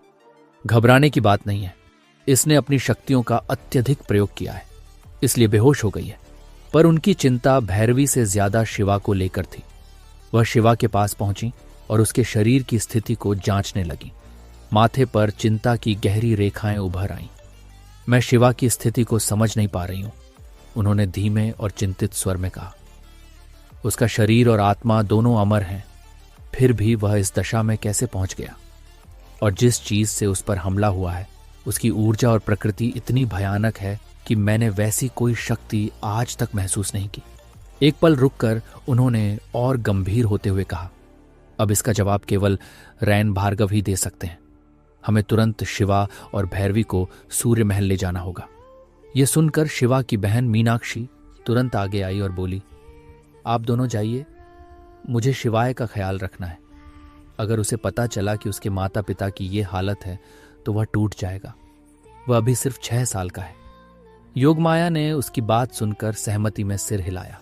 घबराने की बात नहीं है। इसने अपनी शक्तियों का अत्यधिक प्रयोग किया है, इसलिए बेहोश हो गई है। पर उनकी चिंता भैरवी से ज्यादा शिवा को लेकर थी। वह शिवा के पास पहुंची और उसके शरीर की स्थिति को जांचने लगी। माथे पर चिंता की गहरी रेखाएं उभर आईं। मैं शिवा की स्थिति को समझ नहीं पा रही हूं, उन्होंने धीमे और चिंतित स्वर में कहा। उसका शरीर और आत्मा दोनों अमर हैं, फिर भी वह इस दशा में कैसे पहुंच गया? और जिस चीज से उस पर हमला हुआ है, उसकी ऊर्जा और प्रकृति इतनी भयानक है कि मैंने वैसी कोई शक्ति आज तक महसूस नहीं की। एक पल रुककर उन्होंने और गंभीर होते हुए कहा, अब इसका जवाब केवल रैन भार्गव ही दे सकते हैं। हमें तुरंत शिवा और भैरवी को सूर्य महल ले जाना होगा। यह सुनकर शिवा की बहन मीनाक्षी तुरंत आगे आई और बोली, आप दोनों जाइए, मुझे शिवाय का ख्याल रखना है। अगर उसे पता चला कि उसके माता पिता की ये हालत है तो वह टूट जाएगा। वह अभी सिर्फ 6 साल का है। योगमाया ने उसकी बात सुनकर सहमति में सिर हिलाया।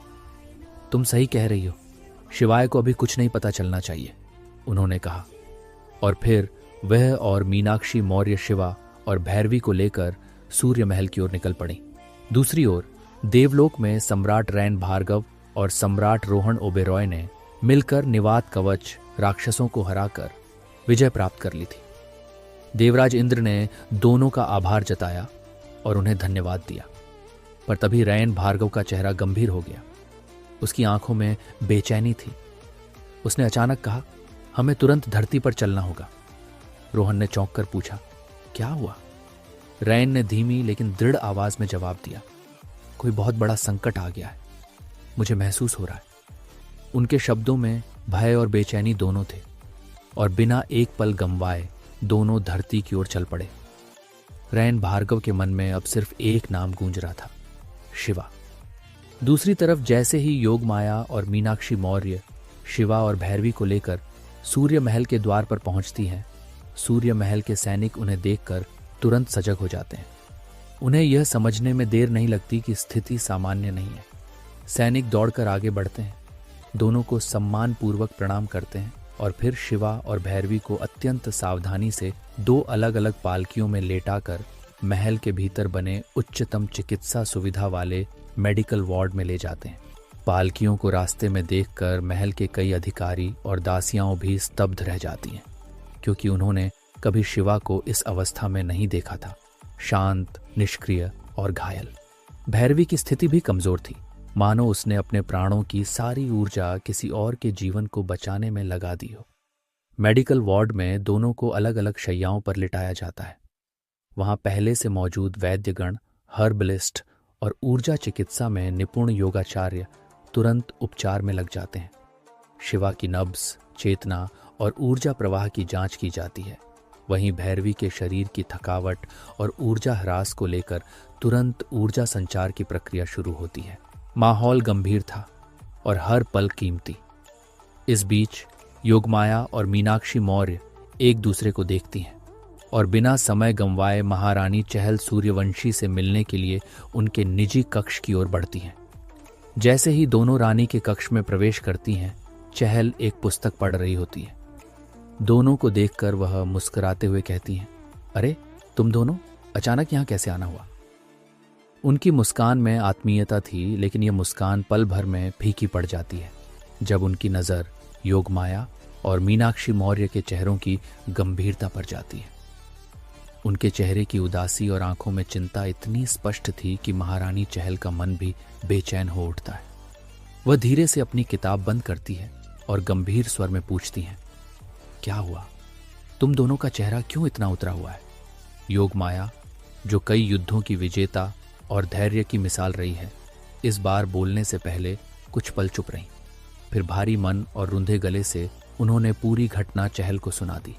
तुम सही कह रही हो, शिवाय को अभी कुछ नहीं पता चलना चाहिए, उन्होंने कहा। और फिर वह और मीनाक्षी मौर्य शिवा और भैरवी को लेकर सूर्य महल की ओर निकल पड़ी। दूसरी ओर देवलोक में सम्राट रैन भार्गव और सम्राट रोहन ओबेरॉय ने मिलकर निवात कवच राक्षसों को हराकर विजय प्राप्त कर ली थी। देवराज इंद्र ने दोनों का आभार जताया और उन्हें धन्यवाद दिया। पर तभी रैन भार्गव का चेहरा गंभीर हो गया। उसकी आंखों में बेचैनी थी। उसने अचानक कहा, हमें तुरंत धरती पर चलना होगा। रोहन ने चौंक कर पूछा, क्या हुआ? रैन ने धीमी लेकिन दृढ़ आवाज में जवाब दिया, कोई बहुत बड़ा संकट आ गया है, मुझे महसूस हो रहा है। उनके शब्दों में भय और बेचैनी दोनों थे और बिना एक पल गंवाए दोनों धरती की ओर चल पड़े। रैन भार्गव के मन में अब सिर्फ एक नाम गूंज रहा था, शिवा। दूसरी तरफ जैसे ही योगमाया और मीनाक्षी मौर्य शिवा और भैरवी को लेकर सूर्य महल के द्वार पर पहुंचती हैं, सूर्य महल के सैनिक उन्हें देखकर तुरंत सजग हो जाते हैं। उन्हें यह समझने में देर नहीं लगती कि स्थिति सामान्य नहीं है। सैनिक दौड़कर आगे बढ़ते हैं, दोनों को सम्मान पूर्वक प्रणाम करते हैं और फिर शिवा और भैरवी को अत्यंत सावधानी से 2 अलग अलग पालकियों में लेटाकर महल के भीतर बने उच्चतम चिकित्सा सुविधा वाले मेडिकल वार्ड में ले जाते हैं। पालकियों को रास्ते में देखकर महल के कई अधिकारी और दासियां भी स्तब्ध रह जाती हैं, क्योंकि उन्होंने कभी शिवा को इस अवस्था में नहीं देखा था, शांत, निष्क्रिय और घायल। भैरवी की स्थिति भी कमजोर थी, मानो उसने अपने प्राणों की सारी ऊर्जा किसी और के जीवन को बचाने में लगा दी हो। मेडिकल वार्ड में दोनों को अलग अलग शैय्याओं पर लिटाया जाता है। वहां पहले से मौजूद वैद्यगण, हर्बलिस्ट और ऊर्जा चिकित्सा में निपुण योगाचार्य तुरंत उपचार में लग जाते हैं। शिवा की नब्ज, चेतना और ऊर्जा प्रवाह की जांच की जाती है। वहीं भैरवी के शरीर की थकावट और ऊर्जा ह्रास को लेकर तुरंत ऊर्जा संचार की प्रक्रिया शुरू होती है। माहौल गंभीर था और हर पल कीमती। इस बीच योगमाया और मीनाक्षी मौर्य एक दूसरे को देखती हैं और बिना समय गंवाए महारानी चहल सूर्यवंशी से मिलने के लिए उनके निजी कक्ष की ओर बढ़ती हैं। जैसे ही दोनों रानी के कक्ष में प्रवेश करती हैं, चहल एक पुस्तक पढ़ रही होती है। दोनों को देखकर वह मुस्कुराते हुए कहती हैं, अरे तुम दोनों अचानक यहाँ कैसे आना हुआ? उनकी मुस्कान में आत्मीयता थी, लेकिन यह मुस्कान पल भर में फीकी पड़ जाती है जब उनकी नज़र योगमाया और मीनाक्षी मौर्य के चेहरों की गंभीरता पर जाती है। उनके चेहरे की उदासी और आंखों में चिंता इतनी स्पष्ट थी कि महारानी चहल का मन भी बेचैन हो उठता है। वह धीरे से अपनी किताब बंद करती है और गंभीर स्वर में पूछती हैं, क्या हुआ? तुम दोनों का चेहरा क्यों इतना उतरा हुआ है? योगमाया, जो कई युद्धों की विजेता और धैर्य की मिसाल रही है, इस बार बोलने से पहले कुछ पल चुप रहीं। फिर भारी मन और रुंधे गले से उन्होंने पूरी घटना चहल को सुना दी।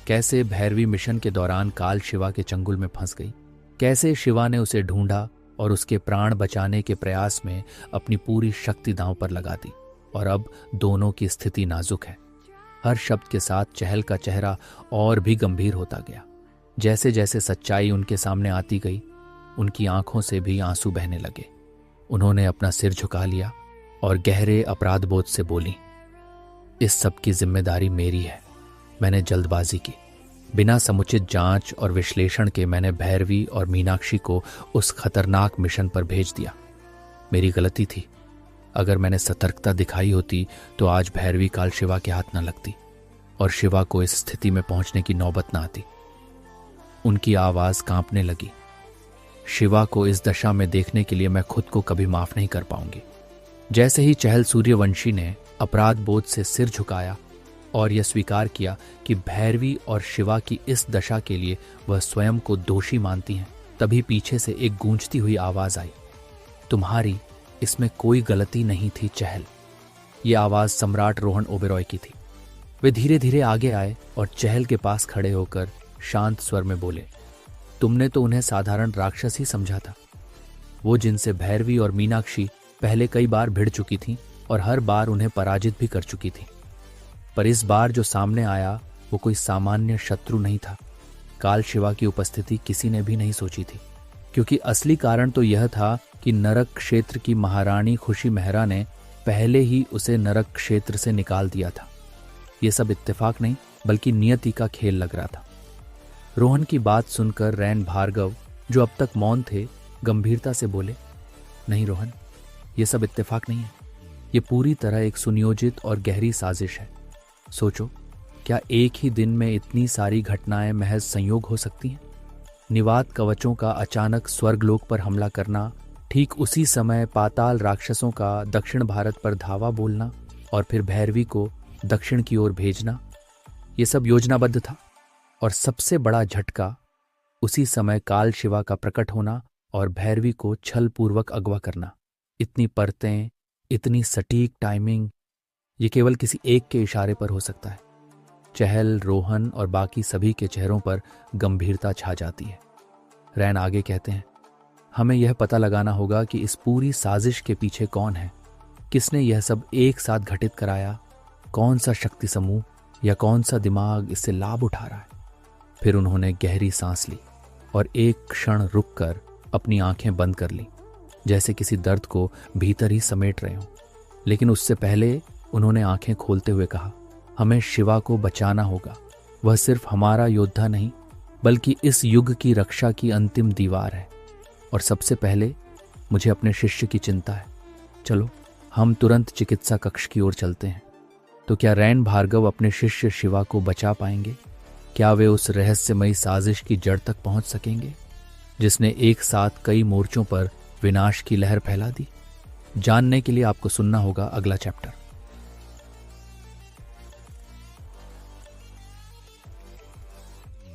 कैसे भैरवी मिशन के दौरान काल शिवा के चंगुल में फंस गई, कैसे शिवा ने उसे ढूंढा और उसके प्राण बचाने के प्रयास में अपनी पूरी शक्ति दांव पर लगा दी, और अब दोनों की स्थिति नाजुक है। हर शब्द के साथ चहल का चेहरा और भी गंभीर होता गया। जैसे जैसे सच्चाई उनके सामने आती गई, उनकी आंखों से भी आंसू बहने लगे। उन्होंने अपना सिर झुका लिया और गहरे अपराधबोध से बोली, इस सब की जिम्मेदारी मेरी है। मैंने जल्दबाजी की। बिना समुचित जांच और विश्लेषण के मैंने भैरवी और मीनाक्षी को उस खतरनाक मिशन पर भेज दिया। मेरी गलती थी। अगर मैंने सतर्कता दिखाई होती तो आज भैरवी काल शिवा के हाथ न लगती और शिवा को इस स्थिति में पहुंचने की नौबत न आती। उनकी आवाज कांपने लगी। शिवा को इस दशा में देखने के लिए मैं खुद को कभी माफ नहीं कर पाऊंगी। जैसे ही चहल सूर्यवंशी ने अपराध बोध से सिर झुकाया और यह स्वीकार किया कि भैरवी और शिवा की इस दशा के लिए वह स्वयं को दोषी मानती हैं, तभी पीछे से एक गूंजती हुई आवाज आई, तुम्हारी इसमें कोई गलती नहीं थी चहल। यह आवाज सम्राट रोहन ओबेरॉय की थी। वे धीरे धीरे आगे आए और चहल के पास खड़े होकर शांत स्वर में बोले, तुमने तो उन्हें साधारण राक्षस ही समझा था। वो जिनसे भैरवी और मीनाक्षी पहले कई बार भिड़ चुकी थीं और हर बार उन्हें पराजित भी कर चुकी थी। पर इस बार जो सामने आया वो कोई सामान्य शत्रु नहीं था। काल शिवा की उपस्थिति किसी ने भी नहीं सोची थी, क्योंकि असली कारण तो यह था कि नरक क्षेत्र की महारानी खुशी मेहरा ने पहले ही उसे नरक क्षेत्र से निकाल दिया था। यह सब इत्तेफाक नहीं बल्कि नियति का खेल लग रहा था। रोहन की बात सुनकर रैन भार्गव, जो अब तक मौन थे, गंभीरता से बोले, नहीं रोहन, यह सब इत्तेफाक नहीं है। यह पूरी तरह एक सुनियोजित और गहरी साजिश है। सोचो, क्या एक ही दिन में इतनी सारी घटनाएं महज संयोग हो सकती हैं? निवात कवचों का अचानक स्वर्गलोक पर हमला करना, ठीक उसी समय पाताल राक्षसों का दक्षिण भारत पर धावा बोलना और फिर भैरवी को दक्षिण की ओर भेजना, यह सब योजनाबद्ध था। और सबसे बड़ा झटका, उसी समय काल शिवा का प्रकट होना और भैरवी को छल पूर्वक अगवा करना। इतनी परतें, इतनी सटीक टाइमिंग, ये केवल किसी एक के इशारे पर हो सकता है। चहल, रोहन और बाकी सभी के चेहरों पर गंभीरता छा जाती है। रैन आगे कहते हैं, हमें यह पता लगाना होगा कि इस पूरी साजिश के पीछे कौन है, किसने यह सब एक साथ घटित कराया, कौन सा शक्ति समूह या कौन सा दिमाग इससे लाभ उठा रहा है। फिर उन्होंने गहरी सांस ली और एक क्षण रुककर अपनी आंखें बंद कर ली, जैसे किसी दर्द को भीतर ही समेट रहे हों। लेकिन उससे पहले उन्होंने आंखें खोलते हुए कहा, हमें शिवा को बचाना होगा। वह सिर्फ हमारा योद्धा नहीं बल्कि इस युग की रक्षा की अंतिम दीवार है। और सबसे पहले मुझे अपने शिष्य की चिंता है। चलो हम तुरंत चिकित्सा कक्ष की ओर चलते हैं। तो क्या रैन भार्गव अपने शिष्य शिवा को बचा पाएंगे? क्या वे उस रहस्यमयी साजिश की जड़ तक पहुंच सकेंगे जिसने एक साथ कई मोर्चों पर विनाश की लहर फैला दी? जानने के लिए आपको सुनना होगा अगला चैप्टर।